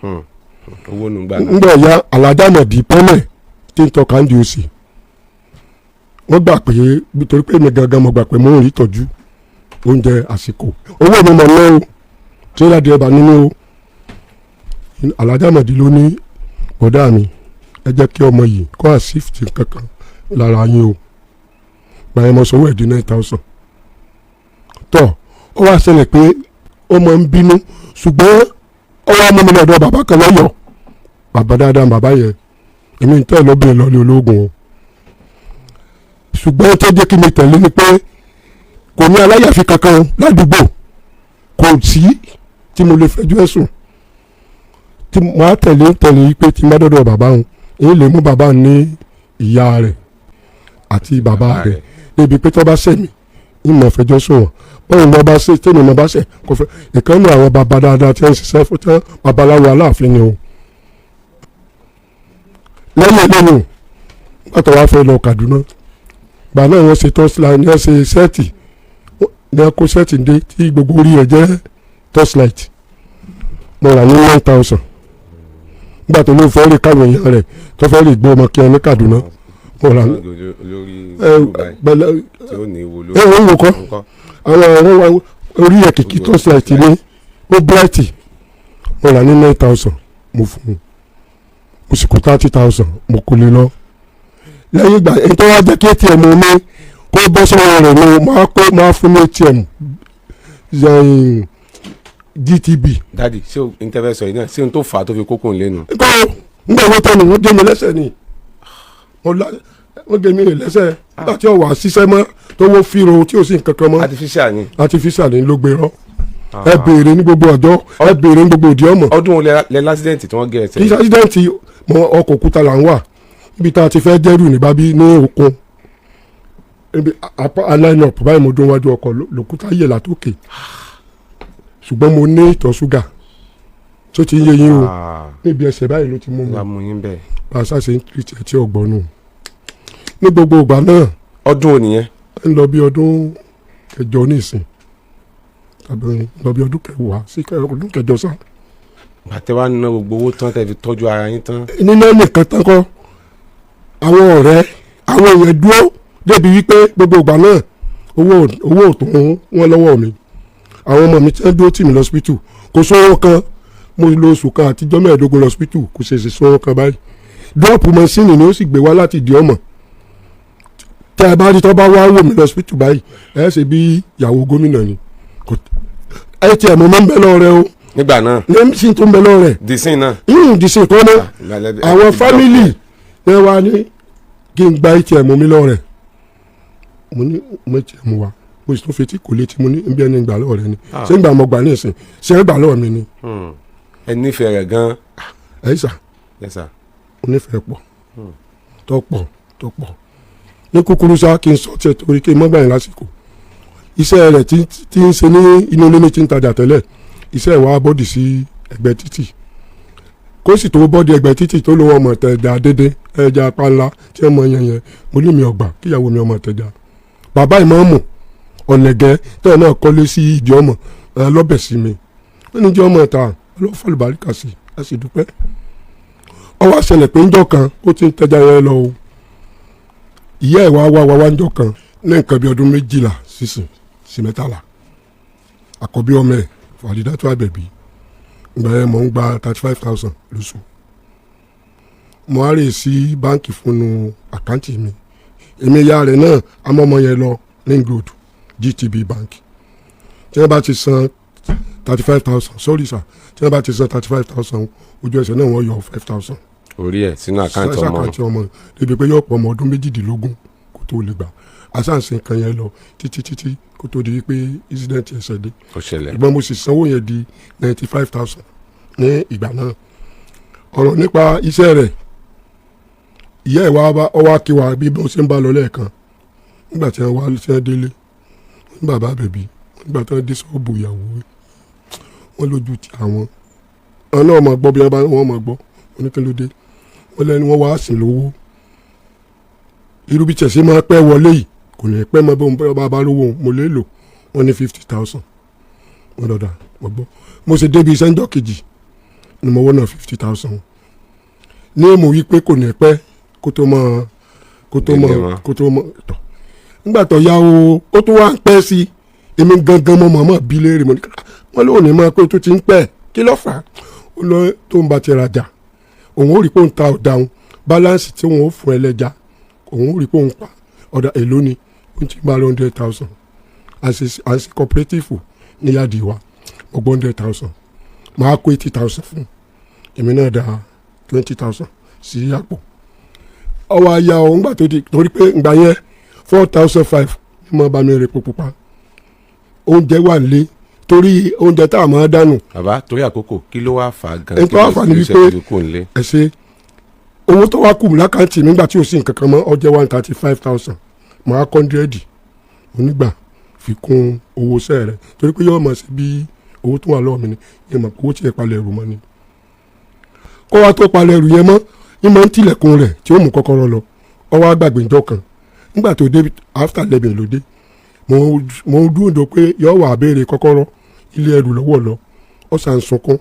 owó nu gbà náà. nígbà ọ̀ya alájà mọ̀dí pẹ́lẹ̀ tí ń tọ́ka ń di òsì wọ́n gbà pé nítorí pé mi gangan mo gbà pé mo ń rí tọ́jú oúnjẹ àsìkò owó mi mọ̀ lọ́wọ́ tí ó yàdí ẹ̀bà nínú alájà mọ̀dí ló ní bọ̀dá mi ẹ jẹ́ kí ọmọ yìí kó àṣìfì kankan lára yín o gbàyẹn mo sọ owó ẹ̀dín 9,000 tọ́ ó wá ṣẹlẹ̀ pé ó máa ń bínú ṣùgbọ́n ó wá mú mi lọ́dọ̀ bàbá kan lọ́yọ̀ọ́ bàbá dáadáa bàbá yẹn èmi ń tẹ́ lọ́bìnrin lọ́lé ológun o ṣùgbọ́n tó jẹ́ kí mi tẹ̀lé ni pé kò ní aláyàfi kankan ládùúgbò kò sí tí mo lè fẹjọ́ ẹ̀sùn tí màá tẹ̀lé pé tí n bá dọ́dọ̀ bàbá òun èyí lè mú bàbá ní ìyá rẹ̀ àti bàbá rẹ̀ débi pé tó bá ṣẹ̀ mí ìmọ̀ fẹjọ́ sùn wọ́n báwo ni wọ́n bá ṣe tẹ́mi mo bá ṣẹ̀ kò fẹ́ ìkànnì àwọn bàbá dáadáa tí wọ́n ń ṣiṣẹ́ fún tán babaláwo aláàfin ni o. lẹ́yìn gbàtọ̀ wá fẹ́ lọ Kaduna gbà náà wọ́n ṣe torchlight ní ẹ ṣe sẹ́ẹ̀tì ní ẹ kó sẹ́ẹ̀tì dé tí gbogbo orí ẹ̀ jẹ́ torchlight mo rà ní 9,000 nígbà tó ló fẹ́ rí káwọn èèyàn rẹ̀ tó fẹ́ rí gbé ọmọ kí ẹ ní Kaduna mo rà ní. wò kọ́ àwọn orí ẹ̀ kìkì torchlight ní ó bright mo rà ní 9,000 mo fún un mo sì kó 30,000 mo kó lé lọ lẹ́yìn ìgbà èyí tó wá jẹ́ kí ATM mi kó bọ́ sọ́wọ́ rẹ̀ ni máa fún ní ATM GTB. dadi ṣé o n tẹ́ fẹ́ sọ yìí náà ṣé n tó fà á tó fi kókó ń lẹ́nu. nígbà wọ́n tẹ́ni wọ́n gé mi lẹ́sẹ̀ ni wọ́n gé mi lẹ́sẹ̀ nígbà tí ọ̀wà ṣiṣẹ́ mọ́ tó wọ́n fìrò tí ò sí nǹkan kan mọ́. artificial ni ló gbé rọ́ ẹ béèrè ní gbogbo ọjọ́ ẹ béèrè ní gbogbo òdi ọmọ. ọdún wo lẹ lásìdẹ̀ntì tí wọ́n gé ẹsẹ̀. kí lásìdẹ̀ntì ọkọ̀ òkúta là ń wà níbi tá a ti fẹ́ dẹ́rù ní bábí ní òkun aláìnọ̀pù báyìí mo dún wájú ọkọ̀ lòkúta yẹ̀ látòkè ṣùgbọ́n mo ní ìtọ̀ ṣúgà tó ti ń yé yín o níbi ẹsẹ̀ báyìí ló ti mú mi pàṣẹ ṣe ń tìrìtì ẹtí ọgbọ́n nù ní gbogbo ìgbà náà. ọdún wo nìyẹn. ń lọ bí ọdún kẹjọ ní ìsìn tàbí lọ bí ọdún kẹwàá sí ọdún kẹjọ sá. bàtẹ́ wàá ná gbogbo owó tán tẹ́ fi tọ́jú ara yín tán. nínú nìkan tán kọ́ àwọn ọ̀rẹ́ àwọn èèyàn dúró débi wípé gbogbo ìgbà náà owó òtún wọn lọ́wọ́ mi àwọn ọmọ mi tí wọ́n dúró tì mí lọ́sípítù kò sówó kan mo lo oṣù kan àtijọ́ mẹ́ẹ̀ẹ́dógún lọ́sípítù kò ṣèṣe sówó kan báyìí dọ́ọ̀pù mọ́ṣíìnì ni ó sì gbé wá láti di ọmọ tẹ́ ẹ bá rí tọ́ bá wá wò mí lọ́sípítù báyìí ẹ ṣe bí ìyàwó gómìnà ni ẹ tiẹ̀ mo máa ń bẹ́ lọ rẹ o. nígbà náà ní sí tó ń bẹ lọ rẹ. disin náà. disin tó ná àwọn fámìlì ẹ wá ní kí n gba atm mi lọ rẹ mo ní mo atm wa mo sì tún fetí kò létí mo ní bí ẹni gbà lọ́wọ́ rẹ ni ṣé ń gbà mo gbà ní ìsìn ṣé ń gbà lọ́wọ́ mi ni. ẹ nífẹ̀ẹ́ rẹ̀ gan-an. ẹ yìí sà Yes sir. mo nífẹ̀ẹ́ pọ̀ tó pọ̀ ní kúkúrú sá kí n sọ tiẹ̀ torí kí n mọ́ gbà yín lásìkò iṣẹ́ rẹ̀ tí ń ṣe ní inú ilé ní tí ń tajà tẹ́lẹ̀ iṣẹ́ ìwà bọ́dì sí ẹgbẹ́ títì kó sì tó bọ́dì ẹgbẹ́ títì tó lówó ọmọ tẹ̀jà dédé ẹja panla tí ọmọ yẹn mo ní mi ọgbà kíyàwó mi ọmọ tẹ̀jà bàbá ìmọ̀ọ́mù ọ̀nẹ̀gẹ́ tẹ̀ náà kọ́lé sí ìdí ọmọ lọ́bẹ̀ sí mi wọ́n ní ìdí ọmọ ta ọlọ́fọ̀lù baríkà sí a sì dúpẹ́ ọwọ́ àṣẹlẹ̀ pé ńjọ́ kan ó ti ń tẹ̀jà yẹn lọ o ìyá ẹ̀ wá ńjọ́ kan ní nǹkan bí ọdún 12 sísìn sí 13 àkọ́bí ọmọ ẹ̀ Fàdídátù Àbẹ̀bí ìgbà yẹn mò ń gba 35,000 lóṣù mo á rè sí báǹkì fúnnu àkáǹtì mi èmi ìyá rẹ̀ náà amọ́mọ yẹn lọ ring road GTB bank tí wọ́n bá ti san 35,000 sorry sir tí wọ́n bá ti san 35,000 ojú ẹsẹ̀ náà wọ́n yọ 5,000. orí ẹ̀ sínú àkáǹtì ọmọ débi pé yóò pọ̀ ọmọ ọdún 18 kó tó lè gbà asáǹsì nǹkan yẹn lọ títí kó tó di wípé incident ẹsẹ̀ dé ìgbọ́n mo sì sanwó yẹn di 95,000 ní ìgbà náà ọ̀rọ̀ nípa iṣẹ́ rẹ̀ ìyá ẹ̀ wá kí wa bí wọ́n ṣe ń bá lọ lẹ́ẹ̀kan nígbà tí wọ́n wá tí wọ́n délé ní bàbá Àbẹ̀bí nígbà tí wọ́n dé sọ́ọ̀bù ìyàwó wọn lójú ti àwọn náà máa gbọ́ bí wọ́n máa gbọ́ oníkẹ́lódé wọ́n lẹ́ni wọ́n wá sìn lówó irú bí tẹ̀sí máa pẹ́ wọlé yìí kò ní pẹ́ mọ́ bí wọ́n bá lówó mo lè lò wọ́n ní 50,000 wọ́n dọ̀dà wọ́n gbọ́ mo ṣe débi iṣẹ́ ńjọ́ kejì ni mo wọ́n náà 50,000 ní èmo wí pé kò ní pẹ́ kó tó mọ̀ tọ̀ nígbà tó yá ó tó wá ń pẹ́ sí èmi gangan mọ́ bí léèrè mo ní wọ́n lóun ní máa pé tó ti ń pẹ́ kí ló fà á ó lọ tó ń bá ti rajà òun ó rí pé òun ta ọ̀daràn báláǹsì tí òun ó fún ẹlẹ́jà òun ó rí pé òun pa ọ̀dà èlò ni ó ti gba 100,000 àti cooperative ní yàdí wa mo gbọ́ 100,000 máa kó 80,000 fún èmi náà dá 20,000 sí àpò ọwọ́ ayá ọ ńgbà tó di torí pé ńgbà yẹn 4,500 ní mo bá mi rè pupa oúnjẹ wà lé torí oúnjẹ tá a máa dànù. bàbá torí àkókò kí ló wá fà á gan. ẹni tó wá fà á ni wípé ẹ ṣe owó tó wá kù mí lákàntì nígbà tí o sì ń kankan mọ́ ọ jẹ́ 135,000 màá 100 onígbà fi kún owó sẹ́ẹ̀ rẹ̀ torí pé yóò mọ̀ sí bí owó tó wà lọ́wọ́ mi ni yẹn mọ̀ owó tí ẹ palẹ̀ ẹrù mọ́ ni. kó wá tó palẹ̀ ẹrù yẹn mọ́ ní mọ̀ ń tilẹ̀kùn rẹ̀ tí ó mú kọ́kọ́rọ́ lọ ọ wá gbàgbé ìjọ kan nígbà tó dé after 11 ló dé mo dúró dò pé yóò wà béèrè kọ́kọ́rọ́ ilé ẹrù lọ́wọ́ lọ ọ sàn sunkún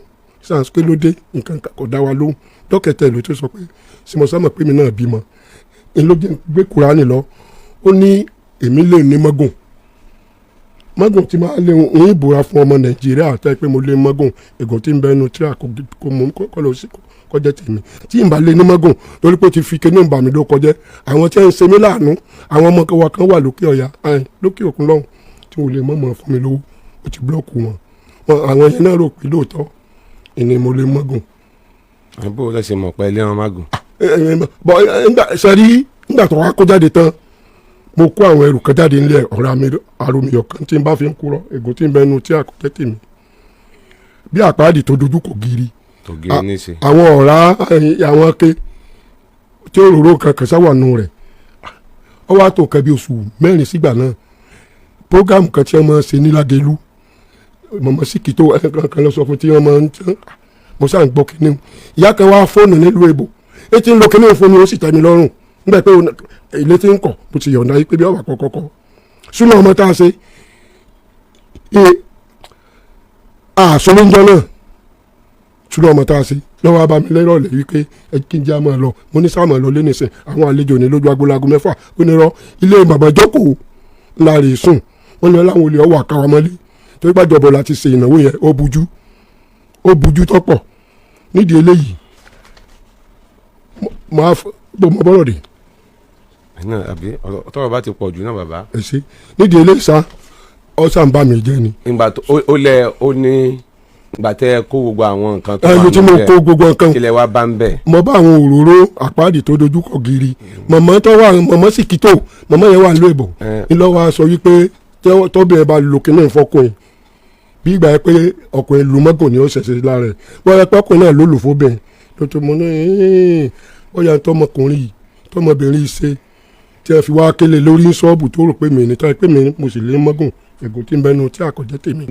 sàn pé ló dé nǹkan kò dá wa lóhùn dókítà ló tó sọ pé simọ̀sámọ̀ pé mi náà bímọ ló gbé Kùránì lọ ó ní èmi lè ní mọ́gùn tí máa lé ń ìbúra fún ọmọ Nàìjíríà àti pé mo lé mọ́gùn ègùn tí ń bẹ ẹnu tíra kò mú kọ́lọ́ sí kọjá tèmi tí ń bá lé ní mọ́gùn torí pé ó ti fi kíní ìbà mi ló kọjá àwọn tí ń ṣe mí láàánú àwọn ọmọ wa kan wà lókè ọ̀yà lókè òkun lọ́hùn tí wọ́n lè mọ̀ fún mi lówó ó ti búlọ́ọ̀kù wọn àwọn yẹn náà rò pé lóòótọ́ ìní mo lé mọ́gùn bó lọ ṣe mọ̀ pé ilé wọn má gùn. bọ́ sẹ́rí nígbà tó wá kó jáde tán mo kó àwọn ẹrù kan jáde nílẹ̀ ọ̀rọ̀ àròmìyọ̀ kan tí n bá fi ń kúrọ̀ ègún tí n bẹnu tí àkọ́tẹ́ tèmi bí àpáàdì tó dojú kò giri àwọn ọ̀rá àwọn ake tí òróró kankan sáwà nù rẹ̀ ó wá tó nǹkan bí oṣù mẹ́rin sígbà náà programu kan tí wọ́n máa ń ṣe ní Lágelú mọ̀mọ́ sí kìtó kan lọ sọ fún tí wọ́n máa ń tán mo sáà ń gbọ́ kínní ìyá kan wá fóònù nílùú èbò etí ń lo kínní fún mi ó sì tẹ́ mi lọ́rùn nígbà pé ilé tí ń kọ̀ mo ti yọ̀ǹda yìí pé bí ọ̀wà kọ̀ọ̀kọ̀ súnà ọmọ tá a ṣe àṣọlóúnjọ náà súnà ọmọ tá a ṣe lọ́wọ́ abami lẹ́rọ̀lẹ́ wípé ẹ kí n jẹ́ àmọ́ lọ mo ní sáà mọ̀ lọ lẹ́nìsìn àwọn àlejò ní lójú agbólago 6 ó ní rọ ilé bàbá jókòó ńlá rè sùn wọ́n ní láwọn olè ọwọ́ àkàwà mọ́lé torí gbàjọbọ̀ láti ṣe ìnáwó yẹn ó bujú tọ́pọ̀ nídìí eléyìí máa bọ́ mọ́ bọ́rọ̀ dé. àbí tọ́rọ̀ bá ti pọ̀ jù náà bàbá. ẹ ṣe nídìí eléyìí sá ọ̀sán bá mi jẹ́ ni. ìgbà tó ó ní ìgbà tẹ kó gbogbo àwọn nǹkan tó wà níbẹ̀ mo kó gbogbo nǹkan kílẹ̀ wá bá ń bẹ̀. mo bá àwọn òróró àpáàdì tó dojú kọ gírí mọ̀mọ́ sì kító mọ̀mọ́ yẹn wà ń lo ìbò ńlọ́wọ́ sọ wípé tọ́bìnrin bá lo kínní ìfọkùnrin bí ìgbà yẹn pé ọkùnrin lu mọ́gùn ni ó ṣẹ̀ṣẹ̀ lára ẹ̀ wọ́n yẹ pé ọkùnrin náà ló lò fóbìnrin tó tó mọ ní bóyá tọmọkùnrin yìí tọmọbìnrin yìí ṣe tí a fi wá kélé lórí ṣọ́ọ̀bù tó rò pé mi ní tọ́ pé mi mo sì lé mọ́gùn ẹ̀gùn tí ń bẹnu tí àkọ́jẹ́ tèmi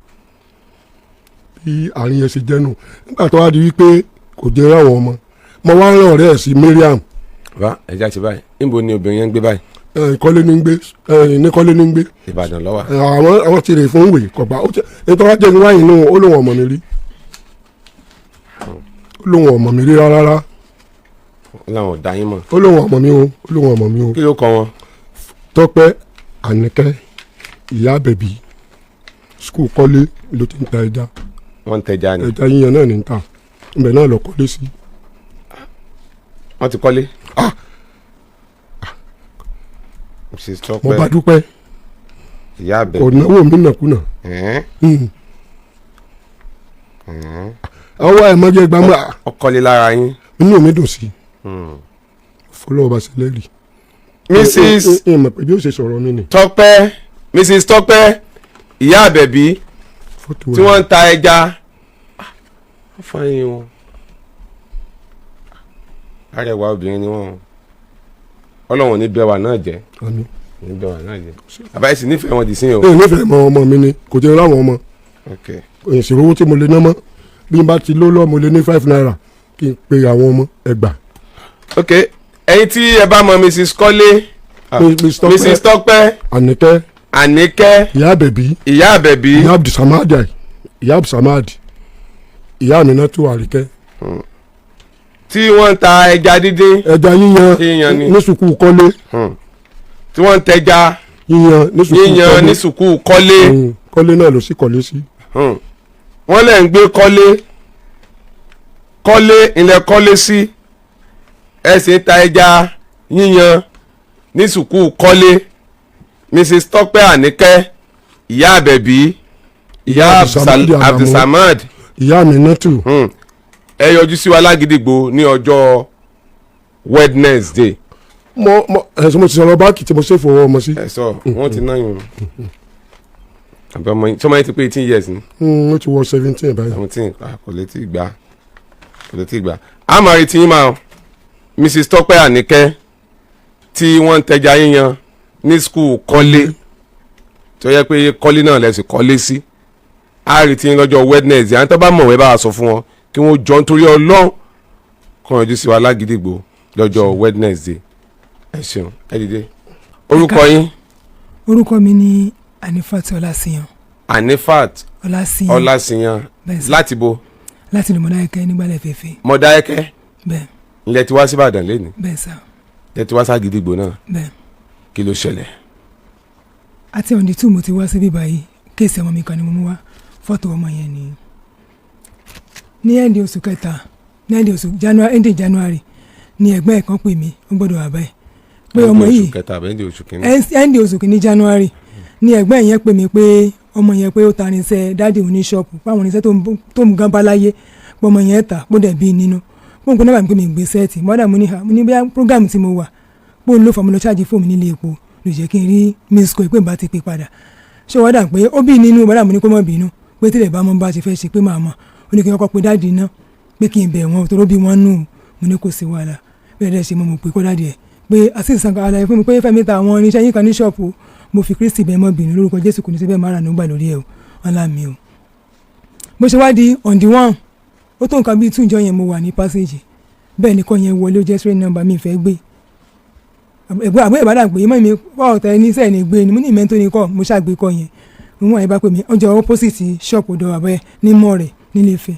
bí àárín yẹn ṣe jẹ́nu nígbà tó wá di wípé kò jẹ́ ráwọn ọmọ mo wá rán ọ̀rẹ́ ẹ̀ sí Mariam. bá ẹja ti báyìí níbo ni obìnrin yẹn ń gbé báyìí. ìkọ́lé ní ń gbé níkọ́lé ní ń gbé. Ìbàdàn ló wà. àwọn ti rè fún ìwé kọ̀gbá ètò wájú ẹni wáyé inú ó lóun ọmọ mi rí ó lóun ọmọ mi rí rárá. ó láwọn ò dá yín mọ̀. ó lóun ọmọ mi o ó lóun ọmọ mi o. kí ló kọ wọn. Tọ́pẹ́ Àníkẹ́ ìyá bẹ̀bí skul kọ́lé ló ti ń ta ẹja. wọ́n ń tẹja ni. ẹja yíyan náà ní ń ta ibẹ̀ náà lọ kọ́lé sí. wọ́n ti kọ́lé. mo bá dúpẹ́ ìyá bẹ̀bí kò náwó mi nàkúnà. ọwọ́ ẹ̀ mọ́jẹ́ gbàmúra. ọkọlé lára yín. inú mi dùn sí i fọlọ́wọ́ bá ṣe lẹ́rìí. Mrs. ìmọ̀ pé bí ó ṣe sọ̀rọ̀ mi ni. Tọ́pẹ́ Mrs. Tọ́pẹ́ ìyá àbẹ̀bí tí wọ́n ń ta ẹja. wọ́n fọyín wọn. arẹwà obìnrin ni wọ́n. Ọlọ́run ní bẹ́wà náà jẹ́. ní bẹ́wà náà jẹ́. àbáyé sì nífẹ̀ẹ́ wọn dì sí o. ẹ nífẹ̀ẹ́ mọ ọmọ mi ni kò jẹ́ láwọn ọmọ. ìṣòro owó tí mo lè ná mọ́ bí n bá ti ló lọ́ mo lè ní 5 naira kí n pe àwọn ọmọ ẹgbàá. ok ẹ̀yin tí ẹ bá mọ Mrs. Kọ́lé Mrs. Tọ́pẹ́ Àníkẹ́ ìyá àbẹ̀bí ìyá Abdulsamad ìyá Aminatu Àríkẹ́. tí wọ́n ń ta ẹja dídín. ẹja yíyan ní sùkúù Kọ́lé. tí wọ́n ń tẹja yíyan ní sùkúù Kọ́lé. Kọ́lé náà ló sì kọ́lé sí. wọ́n lẹ̀ ń gbé Kọ́lé ilẹ̀ Kọ́lé sí. ẹ sì ń ta ẹja yíyan ní sùkúù Kọ́lé. Mrs. Tọ́pẹ́ Àníkẹ́ ìyá àbẹ̀bí ìyá Abdulsamad ìyá Aminatu. ẹ yọjú sí wa Lágídígbò ní ọjọ́ Wednesday. ẹ̀sùn mo ti sọ̀rọ̀ báàkì tí mo ṣe fowó ọmọ sí. ẹ sọ wọn ti náà yùn àbí ọmọ yìí sọmọ yìí ti pé 18 years ni. ó ti wọ 17 báyìí. 17 kò lè tí gbà á máa retí yín máa Mrs. Tọ́pẹ́ Àníkẹ́ tí wọ́n ń tẹja yíyan ní skul Kọ́lé tó yẹ pé Kọ́lé náà lẹ́sìn kọ́lé sí á retí yín lọ́jọ́ Wednesday àwọn tó bá mọ̀ wẹ́ bá a sọ fún wọn kí wọ́n jọ nítorí Ọlọ́run kàn yọjú sí wa Lágídígbò lọ́jọ́ Wednesday. ẹ ṣeun ẹ dìde. orúkọ yín. orúkọ mi ni Anifat Ọlásìyàn. Anifat Ọlásìyàn láti bo. láti lè Mọdákẹ́kẹ́ nígbàlẹ̀ fẹ́fẹ́. Mọdákẹ́kẹ́. bẹ́ẹ̀. ilẹ̀ tí wá sí Ìbàdàn lẹ́nu. bẹ́ẹ̀ sá. ilẹ̀ tí wá sí Lágídígbò náà. bẹ́ẹ̀. kí ló ṣẹlẹ̀. àti ọ̀ndì tí mo ti wá síbí báyìí kéèsì ọmọ mi kan ni mo mú wá fọ́tò ọmọ yẹn ni. ní ẹ̀ndì oṣù kẹta ní ẹ̀ndì oṣù January ni ẹ̀gbọ́n ẹ̀ kan pè mí ó gbọ́dọ̀ wà báyìí pé ọmọ yìí ẹ̀ndì oṣù kìíní January ni ẹ̀gbọ́n ẹ̀ yẹn pè mí pé ọmọ yẹn pé ó ta irinṣẹ́ dáàdì òní ṣọ́ọ̀pù páwọn irinṣẹ́ tó ń gan bá láyé pé ọmọ yẹn tà pé ó dẹ̀ bí nínú fóun kó náà bá mi pé mi gbé sẹ́ẹ̀tì mọ́dà mo ní bóyá program tí mo wà bóun ló fà mo lọ ṣáàjì fóònù nílé epo ló jẹ́ kí n rí miss call pé n bá ti pè padà ṣé wọ́n dà pé ó bí nínú bọ́dà mo ní kó mọ̀ bínú pé tí lè bá mọ́ bá ṣe fẹ́ ṣe pé màá mọ̀ ó ní kí n kọ́kọ́ pe dáàdì náà pé kí n bẹ̀ wọ́n tó bí wọ́n nù mo ní kò sí wàhálà bẹ́ẹ̀ dẹ́ ṣe mo pè kó dáàdì ẹ̀ pé àti ìsànkà àlàyé fún mi pé fẹ́mi ta àwọn irinṣẹ́ yín kan ní ṣọ́ọ̀pù mo fi Kristi bẹ́ẹ̀ mọ́ bínú lórúkọ Jésù kò ní sí bẹ́ẹ̀ má rà nígbà lórí ẹ̀ o wọn láàmì o. bó ṣe wá di on the one ó tó nǹkan bíi túnjọ yẹn mo wà ní passage bẹ́ẹ̀ ni kọ́ yẹn wọlé ó jẹ́ straight number mi fẹ́ gbé àbúrò ìbàdàn pé mọ́ mi wà ọ̀tẹ̀ ní sẹ́ẹ̀ ní gbé ni mo ní ìmẹ́ntó ní kọ́ mo ṣàgbé kọ́ yẹn òun àyè bá pè mí ọjọ́ opposite shop ọ̀dọ̀ àbẹ́ ní mọ́ rẹ̀ nílé Ifẹ̀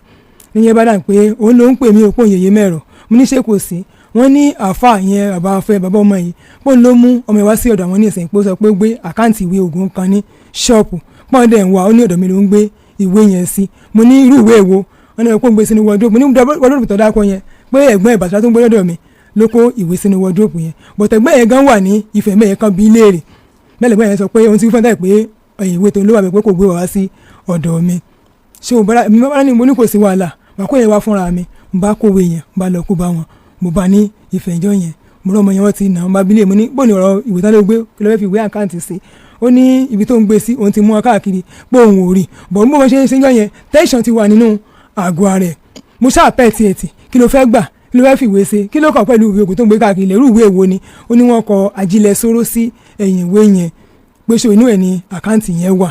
níyẹn ìbàdàn pé òun ló ń pè mí òpó yèyé mẹ́rọ̀ mo ní ṣé kò sí wọ́n ní àáfà yẹn bàbá afẹ́ bàbá ọmọ yìí pọ́n ló mú ọmọ ìwá sí ọ̀dọ̀ àwọn ní ìsìn pé ó sọ pé gbé àkáǹtì ìwé oògùn kan ní ṣọ́ọ̀pù pọ́n dẹ̀ ń wá ó ní ọ̀dọ̀ mi ló ń gbé ìwé yẹn sí mo ní irú ìwé èwo wọn ní ọ̀pọ̀ ń gbé sínú wardrobe mo ní wardrobe tó dákọ yẹn pé ẹ̀gbọ́n ìbàdàn tó ń gbé lọ́dọ̀ mi ló kó ìwé sínú wardrobe yẹn but ẹ̀gbọ́n yẹn gan wà ní Ifẹ̀ mẹ́yẹn kan bí léèrè mẹ́lẹ̀gbọ́n yẹn sọ pé ohun tí fún ẹ̀ pé ìwé tó ń lò wà pé kò gbé wá sí ọ̀dọ̀ mi ṣé mo bá ní mo ní kò sí wàhálà wà kó yẹn wá fúnra mi mo bá kówé yẹn mo bá lọ kó bá wọn mo bá ní Ifẹ̀ ìjọ yẹn mo rọ ọmọ yẹn wọ́n ti nà án bá bílẹ̀ mo ní bóni ọ̀rọ̀ ìwé tán ló gbé kí ló fẹ́ fi ìwé àkáǹtì sí ó ní ibi tó ń gbé sí òun ti mú ọ káàkiri pé òun ò rí bọ̀ mo ṣe ń ṣe ń jọ yẹn tẹ́sán ti wà nínú àgọ́ ara ẹ̀ mo ṣáà pẹ́ tiẹ̀tì kí ló fẹ́ gbà kí ló fẹ́ fi ìwé ṣe kí ló kàn pẹ̀lú ìwé ògùn tó ń gbé káàkiri lẹ́rú ìwé èwo ni ó ní wọ́n kọ ajílẹ̀ sóró sí ẹ̀yìn ìwé yẹn pé ṣe inú ẹ̀ ní àkáǹtì yẹn wà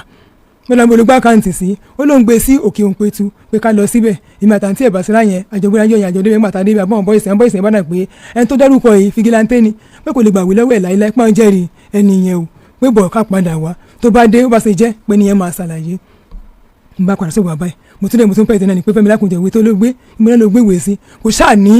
mo lọ gbé àkáǹtì sí ó ló ń gbé sí òkè òǹpẹ̀tù pé ká lọ síbẹ̀ ìmọ̀ àtàntì ẹ̀ bàṣẹ́lá yẹn àjọgbérájọ yẹn àjọdé mẹ́ta débi àbọ̀n bọ́ìsì bá náà pé ẹni tó dárúkọ yìí fìgìláńtẹ́ ni pé kò lè gbàgbé lọ́wọ́ ẹ̀ láíláí pọ́n jẹ́rìí ẹni yẹn o pé bọ̀ ká padà wá tó bá dé ó bá ṣe jẹ́ pé ni yẹn máa ṣàlàyé n bá padà sí ìwà báyìí mo tún pẹ́ ìtẹ́nà ni pé Fẹ́mi Lákùnjẹ́ ìwé tó ló gbé ìmúná ló gbé ìwé sí kò ṣáà ní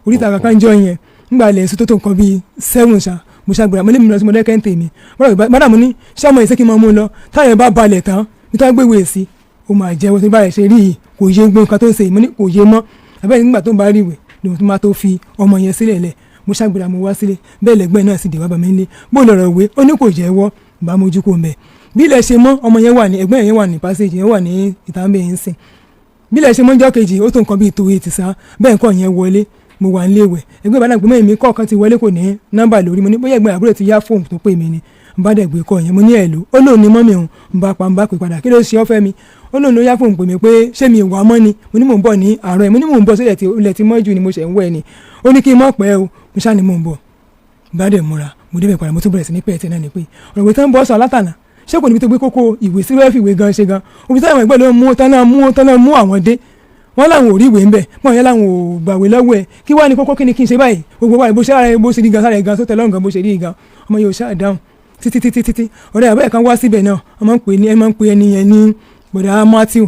oríta kankan jọ yẹn nígbà ilẹ̀ èso tó nǹkan bíi 7 ṣá mo ṣàgbéra mo lé mi lọ sí mo dẹ́kẹ́ ń tèmi mọ́dà ní ṣé ọmọ ìṣe kí n máa mú un lọ táyà bá balẹ̀ tán nítorí gbé ìwé sí ó máa jẹ́ wọ́n ti bá rẹ̀ ṣe rí i kò yé gbọ́n nǹkan tó ń ṣe mo ní kò yé mọ́ àbẹ́rẹ́ nígbà tó ń bá rí ìwé ni mo tún máa tó fi ọmọ yẹn sílẹ̀ lẹ̀ mo ṣàgbéra mo wá sílé bẹ́ẹ̀ lẹ́gbẹ́ náà sì dé wá bá mi nílé bó lọ̀rọ̀ ìwé ó ní kò jẹ́wọ́ bá mojú kò mẹ́ bí ilẹ̀ ṣe mọ́ ọmọ yẹn wà ní ẹgbẹ́ yẹn wà ní passage yẹn wà ní ìtàǹbẹ̀ yẹn sìn bí ilẹ̀ ṣe mọ́ ọjọ́ kejì ó tó nǹkan bíi 2 sá bẹ́ẹ̀ nǹkan yẹn wọlé mo wà nílé ìwẹ̀ ẹgbẹ́ ìbáná gbọ́mọ̀ èmi kọ̀ọ̀kan ti wọlé kò ní nọ́mbà lórí mo ní bóyá ẹgbẹ́ àbúrò ti yá fóònù tó pè mí ni n bá dẹ̀ gbé kọ́ yẹn mo ní ẹ̀lò ó lóun ní mọ́mì òun n bá pa n bá pè padà kí ló ṣe ọ́ fẹ́ mi ó lóun ló yá fóònù pè mí pé ṣé mi ìwà mọ́ ni mo ní mò ń bọ̀ ní àárọ̀ ẹ̀ mo ní mò ń bọ̀ sílẹ̀ ilẹ̀ tí mọ́jú ni mo ṣẹ̀ ń wẹ̀ ni ó ní kí n mọ̀ pẹ́ o mo ṣáà ní mò ń bọ̀ n bá dẹ̀ múra mo débẹ̀ padà mo tún bẹ̀rẹ̀ sí ní pẹ́ẹ́tì náà ni pé ọ̀rọ̀ ìwé tán bọ́ sọ látànà ṣé kò níbi tó gbé kókó ìwé sí wẹ́ẹ́fì ìwé gan ṣe gan òbí táwọn ẹgbẹ́ ló mú tán náà mú àwọn dé wọ́n láwọn ò rí ìwé ń bẹ̀ wọ́n yẹn láwọn ò gbàwé lọ́wọ́ ẹ̀ kí wá ní kókó kí ni kí n ṣe báyìí gbogbo wa bó ṣe ara ẹ bó ṣe rí gan sára ẹ gan tó tẹ lọ́rùn gan bó ṣe rí gan ọmọ yóò ṣáà dáhùn títí ọ̀rẹ́ àbẹ́ kan wá síbẹ̀ náà ọmọ ń pè ní ẹ máa ń pè ẹni yẹn ní bọ̀dá Matthew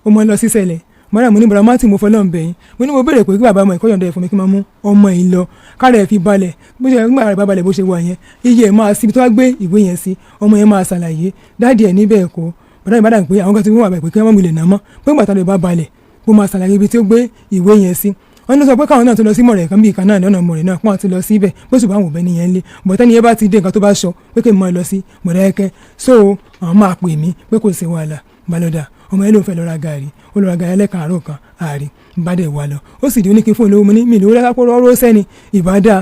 ó mọ lọ sí sẹ̀lẹ̀ mọ́ra mo ní bọ̀dá Matthew mo fọ́ lọ́n bẹ̀yìn mo ní mo béèrè pé kí bàbá ọmọ ẹ̀kọ́ yọ̀ǹda ẹ̀ fún mi kí n máa mú ọmọ yìí lọ kára ẹ̀ fi balẹ̀ bó ṣe gbà rẹ̀ bá balẹ̀ bó ṣe wà yẹn iye ẹ̀ máa síbi tó wá gbé ìwé yẹn sí ọmọ yẹn máa ṣàlàyé dáàdì ẹ̀ níbẹ̀ ẹ̀kọ́ bọ̀dá ìbàdàn pé àwọn kan ti wọ́n wà bẹ̀ pé kí wọ́n mú ilẹ̀ náà mọ́ pé gbàtà lè bá balẹ̀ bó máa ṣàlàyé ibi tí ó gbé ìwé yẹn sí wọ́n ní sọ pé káwọn náà tó lọ sí mọ̀rẹ̀ kan bíi kan náà lọ́nà mọ̀rẹ̀ náà pọ́n àti lọ síbẹ̀ bó ṣùgbọ́n àwọn òbẹ́ nìyẹn lé bọ̀tẹ́ni yẹn bá ti dé nǹkan tó bá sọ pé kí n máa lọ sí Mọ̀dákẹ́kẹ́ so àwọn máa pè mí pé kò sí wàhálà balọ̀dà ọmọ yẹn ló ń fẹ́ lọ ra gàrí ó lọ ra gàrí ẹlẹ́kan àárọ̀ kan àárín bá dẹ̀ wà lọ ó sì di oníkin fún olówó mi ní mi ìlú lápò rọ́rọ́ sẹ́ni ìbádà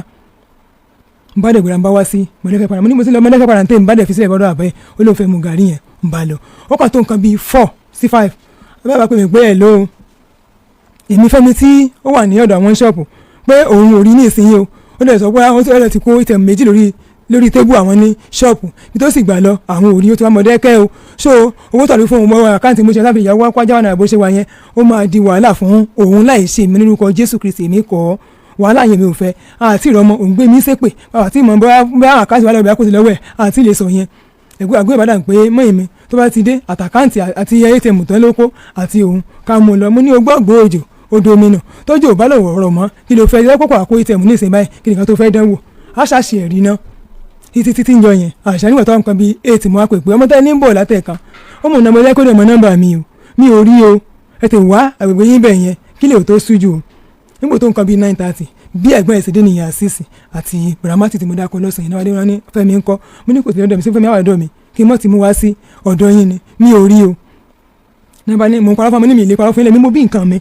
bá dẹ̀ gbéra ń bá wá sí Mọ̀dákẹ́kẹ́ padà mo ní mo ti lọ Mọ̀dákẹ́kẹ́ padà ń tẹ̀ ń bá dẹ̀ fi sílẹ̀ bọ́dọ̀ àbẹ́ ó ló ń fẹ́ mu gàrí yẹn ń bá lọ ó kàn tó nǹkan bíi 4 sí 5 abẹ́ bá pè mí pé ẹ̀ lóhun èmi Fẹ́mi tí ó wà ní ọ̀dọ̀ àwọn ṣọ́ọ̀pù pé òun ò rí ní ìsinyìí o ó lè sọ pé àwọn tí ó ti kó ìtẹ̀mù méjì lórí tébù àwọn ní ṣọ́ọ̀pù bí tó sì gbà lọ àwọn ò rí ó ti wá Mọ̀dákẹ́kẹ́ o so owó tọ̀lú fún òun mọ́ àkáǹtì mo ṣe láti ìyàwó wájà wà náà bó ṣe wà yẹn ó máa di wàhálà fún òun láì ṣe mi lórúkọ Jésù Kristi mi kọ́ wàhálà yẹn mi ò fẹ́ àti ìrọmọ òun gbé mi ṣépè àti ìmọ̀ bá àkáǹtì wà lọ́wọ́ kó ti lọ́wọ́ ẹ̀ àti lè sọ yẹn àgbẹ̀ ìbàdàn pé mọ́yìn mi tó bá ti dé àtàkáǹtì àti ATM tán ló kó àti òun ká mú un lọ mo ní ogbọ́gbọ́ òjò odò mi nù tójú ò bá lọ wọ̀rọ̀ mọ́ kí ló fẹ́ jẹ́ kókò àkó ìtẹ̀mù ní ìsìn báyìí kí nìkan tó fẹ́ dánwò àṣàṣì ẹ̀rí ná títí ń jọ yẹn àṣà nígbà tó wà nǹkan bíi 8 mọ́ àpèpè ọmọ tẹ́ ní ń bọ̀ látẹ̀kan ó mọ̀ nàmọ́ lẹ́kọ́dọ̀ mọ́ nọ́mbà mi ò rí o ẹ tẹ̀ wá àgbègbè yín bẹ̀ yẹn kí lè tó sújù o nígbà tó nǹkan bíi 9:30 bí ẹ̀gbọ́n ẹ̀sìn dé nìyẹn àṣìṣì àti bramati tí mo dákọ lọ́sàn yìí náà wádé wọn ní Fẹ́mi ń kọ́ mo ní kò sí lọ́dọ̀ mi sí Fẹ́mi àwọn ọ̀dọ́ mi kí mọ́ ti mú wá sí ọ̀dọ̀ yín ni mi ò rí o nígbà ní mo ń parọ́ fún mi ní mi ìlé parọ́ fún ilé mi mo bí nǹkan mi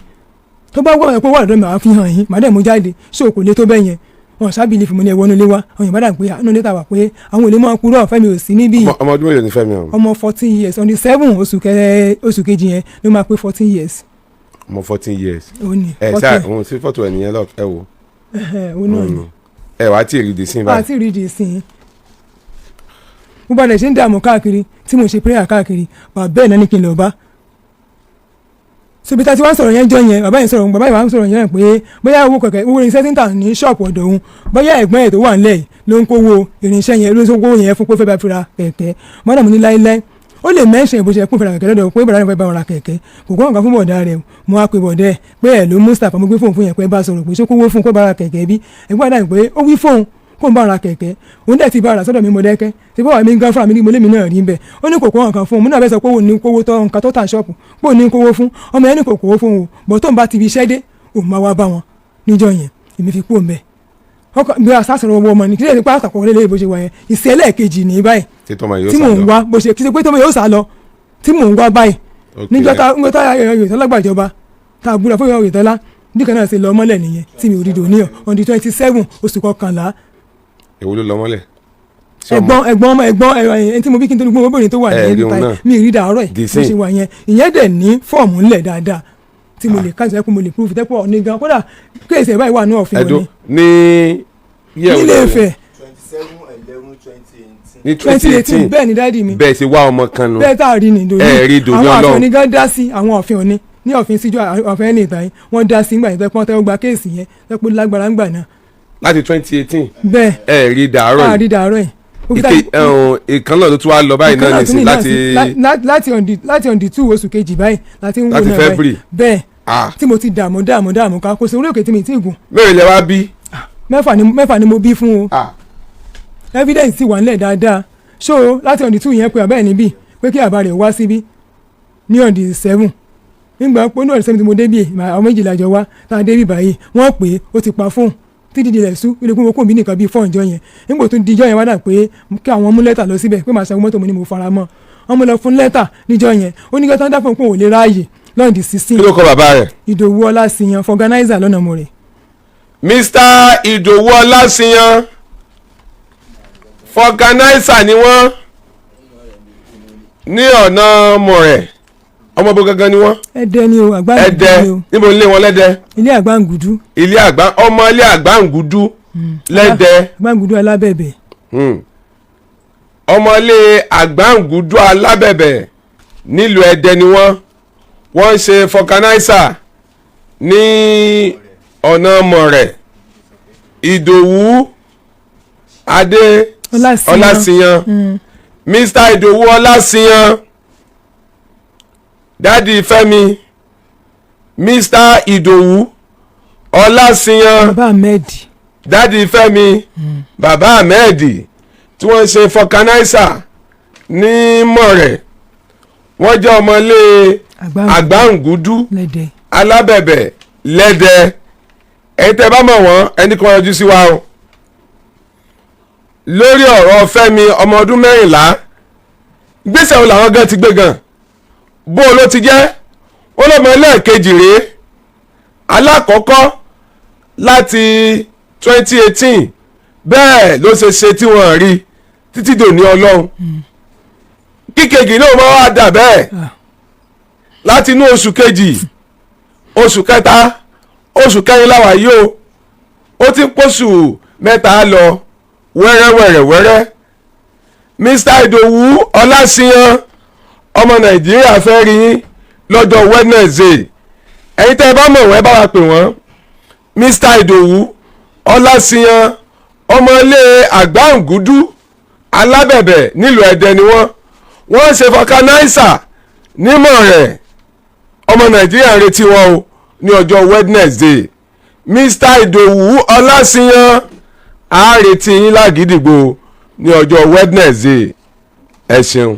tó bá wọ̀ ẹ̀ pé wà lọ́dọ̀ mi àwọn fi hàn yín màá dẹ̀ mú jáde ṣé o kò lé tó bẹ́ẹ̀ yẹn wọn sábìlì fún mi ní ẹwọ́n nílé wa àwọn ìbádàn pé àánú níta wà pé àwọn olè máa kúrò Fẹ́mi ò sí níbí. ọmọ ọdún mélòó ni Fẹ́mi ọ̀hún. ọmọ 14 years on the 7 oṣù kejì yẹn ló máa pé 14 years. ọmọ 14 years. ó ní sáà òun sí fọ́tò ẹ̀ nìyẹn lọ ẹ wo. ó náà ni. ẹ wàá tí ì rí di sí báyìí. wàá tí ì rí di sí. mo balẹ̀ ṣe ń dààmú káàkiri tí mo ṣe prayer káàkiri wà bẹ́ẹ̀ náà ní kí n lọ bá. sobi ta ti wá sọ̀rọ̀ yẹn jọ yẹn bàbá yìí wá sọ̀rọ̀ yẹn pé bóyá owó kẹ̀kẹ́ owó irinṣẹ́ tí ń tà ní ṣọ́ọ̀pù ọ̀dọ̀ òun bóyá ẹ̀gbọ́n ẹ̀ tó wà nílẹ̀ ló ń kówó irinṣẹ́ yẹn ló ń kówó yẹn fún pé fẹ́ bá fi ra kẹ̀kẹ́ mọ́dàmú ní láíláí ó lè mẹ́sàn ìbò ṣe kún fẹ́ ra kẹ̀kẹ́ lọ́dọ̀ pé bàdá rẹ̀ fẹ́ bá wọn ra kẹ̀kẹ́ kò kọ́ nǹkan fún bọ̀dá rẹ̀ mo wá pe bọ̀dẹ́ pé ẹ̀ ló Mustapha mo gbé fóun fún yẹn pé bá sọ̀rọ̀ pé ṣé kówó fún kó bá ra kẹ̀kẹ́ bí ẹ̀gbọ́n àdá pé ó wí fóun kó n bá ra kẹ̀kẹ́ òun dẹ̀ ti bá ra sọ́dọ̀ mi Mọ̀dẹ́kẹ́ ti bọ́ wà mí gan fúnra mi ní mọ́lẹ́mí náà rí bẹ́ẹ̀ ó ní kò kó nǹkan fún un mo náà bẹ́ẹ̀ sọ pé òun ní kówó tọ́ nǹkan tó tà ṣọ́ọ̀pù pé òun ní kówó fún ọmọ yẹn ní kò kówó fún o bọ̀ tó ń bá ti fi iṣẹ́ dé òun máa wá bá wọn níjọ́ yẹn èmi fi kú òun bẹ́ẹ̀ ọkọ bí a sásọ̀rọ̀ ọmọ ni kí lè ní pé àtàkùn lélẹ̀ bó ṣe wà yẹn ìṣẹ̀lẹ̀ kejì ní báyìí tí mò ń wá bó ṣe kí ṣe pé tọmọ yóò sá lọ tí mò ń wá báyìí níjọ́ tá Oyètọ́lá gbàjọba tá a búra fún Oyètọ́lá bí kan náà ṣe lọ mọ́lẹ̀ nìyẹn tí mi ò rí dòníyàn on the 27 oṣù kọkànlá. èwo ló lọ mọ́lẹ̀. ẹ̀gbọ́n ẹni tí mo bí kí n tó ní gbọ́n obìnrin tó wà ní ẹni ta mi rí dàárọ̀ ẹ̀ bó ṣe wà yẹn ìyẹn dẹ̀ ní fọ́ọ̀mù ńlẹ̀ dáadáa tí mo lè kájọ ẹkún mo lè proof tẹ́pọ̀ ní gan kódà kéèsì ẹ̀ báyìí wà ní ọ̀fìn òní. ní Ilé Ifẹ̀ 27/11/2018 ní 2018 bẹ́ẹ̀ ni dáàdi mi bẹ́ẹ̀ ṣe wá ọmọ kan nù. bẹ́ẹ̀ tá a rí ni dòní rí dòní àwọn Ọlọ́run àfẹ́ ní gan dá sí àwọn ọ̀fìn òní ní ọ̀fìn síjú ọ̀fẹ́ ní ìtàn yìí wọ́n dá sí ńgbà yẹn tẹ́pọ́n tẹ́wọ́ gba kéèsì yẹn tẹ́pọ́ lágbára ńgbà náà. láti 2018 bẹ́ẹ̀ rí dàárọ̀ yìí rí dàárọ̀ yìí. ìkan náà ló tún wá lọ báyìí náà nísìn láti on the 2 oṣù kejì báyìí láti ń wò láti náà February bẹ́ẹ̀ tí mo ti dààmú ká kó sí orí òkè tí mi ti gùn. mẹ́rin lẹ wá bí. mẹ́fà ni mo bí fún o evidence ti wà nílẹ̀ dáadáa so láti on the 2 yẹn pé àbẹ́ ẹ̀ níbí pé kí àbá rẹ̀ wá síbí ní on the 7 nígbà pé ní on the 7 tí mo débí àwọn méjìlá jọ wá tá a débí báyìí wọ́n pè é ó ti pa fóun títí di rẹ̀ sú ilé kún okòó mi nìkan bíi 4 ìjọ yẹn nígbà tó di ìjọ yẹn wá dà pé kí àwọn mú lẹ́tà lọ síbẹ̀ pé màá ṣàwọn mọ́tò mo ní mo fara mọ́ wọn mú lọ fún lẹ́tà níjọ yẹn ó ní kí dá fún òun ò lè ráàyè lọ́ọ̀dì 16. kí ló kọ bàbá rẹ̀. Ìdòwú Ọláṣìyàn fọganáísà lọ́nà mo rẹ̀. Mr. Ìdòwú Ọláṣìyàn fọganáísà ni wọ́n ní ọ̀nà mọ̀rẹ̀ ọmọ bó gangan ni wọ́n. Ẹdẹ ni o Àgbàǹgùdú Ẹdẹ níbo ilé wọn lẹ́dẹ. ilé Àgbàǹgùdú. ọmọ ilé Àgbàǹgùdú lẹ́dẹ. Àgbàǹgùdú Alábẹ̀bẹ̀. ọmọ ilé Àgbàǹgùdú Alábẹ̀bẹ̀ nílùú Ẹdẹ ni wọ́n ń ṣe fọganáísà ní ọ̀nà mọ̀rẹ̀. Ìdòwú Adé Ọláṣìyàn Mr. Ìdòwú Ọláṣìyàn dádì Fẹ́mi Mr. Ìdòwú Ọláṣìyàn bàbá Ahmed dádì Fẹ́mi bàbá Ahmed tí wọ́n ń ṣe fọkanáísà ní mọ̀rẹ̀ wọ́n jẹ́ ọmọlé Àgbàǹgùdú Alábẹ̀bẹ̀ lẹ́dẹ ẹ̀yin tẹ́ bá mọ̀ wọ́n ẹni kan yọjú sí wa o lórí ọ̀rọ̀ Fẹ́mi ọmọ ọdún 14 gbèsè wo làwọn gan ti gbé gan bó ló ti jẹ́ ó lọ́mọ ẹlẹ́ẹ̀kejì rèé alákọ̀ọ́kọ́ láti 2018 bẹ́ẹ̀ ló ṣe tí wọ́n rí títí dòní Ọlọ́run kíkejì náà máa wá dà bẹ́ẹ̀ láti inú oṣù kejì oṣù kẹta oṣù kẹrin láwà yìí ó ti ń pọ̀ṣù mẹ́ta lọ wẹ́rẹ́wẹ́rẹ́wẹ́rẹ́ Mr. Ìdòwú Ọláṣìyàn ọmọ Nàìjíríà fẹ́ rí yín lọ́jọ́ Wednesday ẹ̀yin tẹ́ ẹ bá mọ̀ wọ́n ẹ bá wa pè wọ́n Mr. Ìdòwú Ọláṣìyàn ọmọ ilé Àgbàǹgùdú Alábẹ̀bẹ̀ nílùú Ẹdẹ ni wọ́n ṣe fọkanáísà nímọ̀ rẹ̀ ọmọ Nàìjíríà ń retí wọn o ní ọjọ́ Wednesday Mr. Ìdòwú Ọláṣìyàn á retí yín lágídìgbò ní ọjọ́ Wednesday ẹ ṣeun.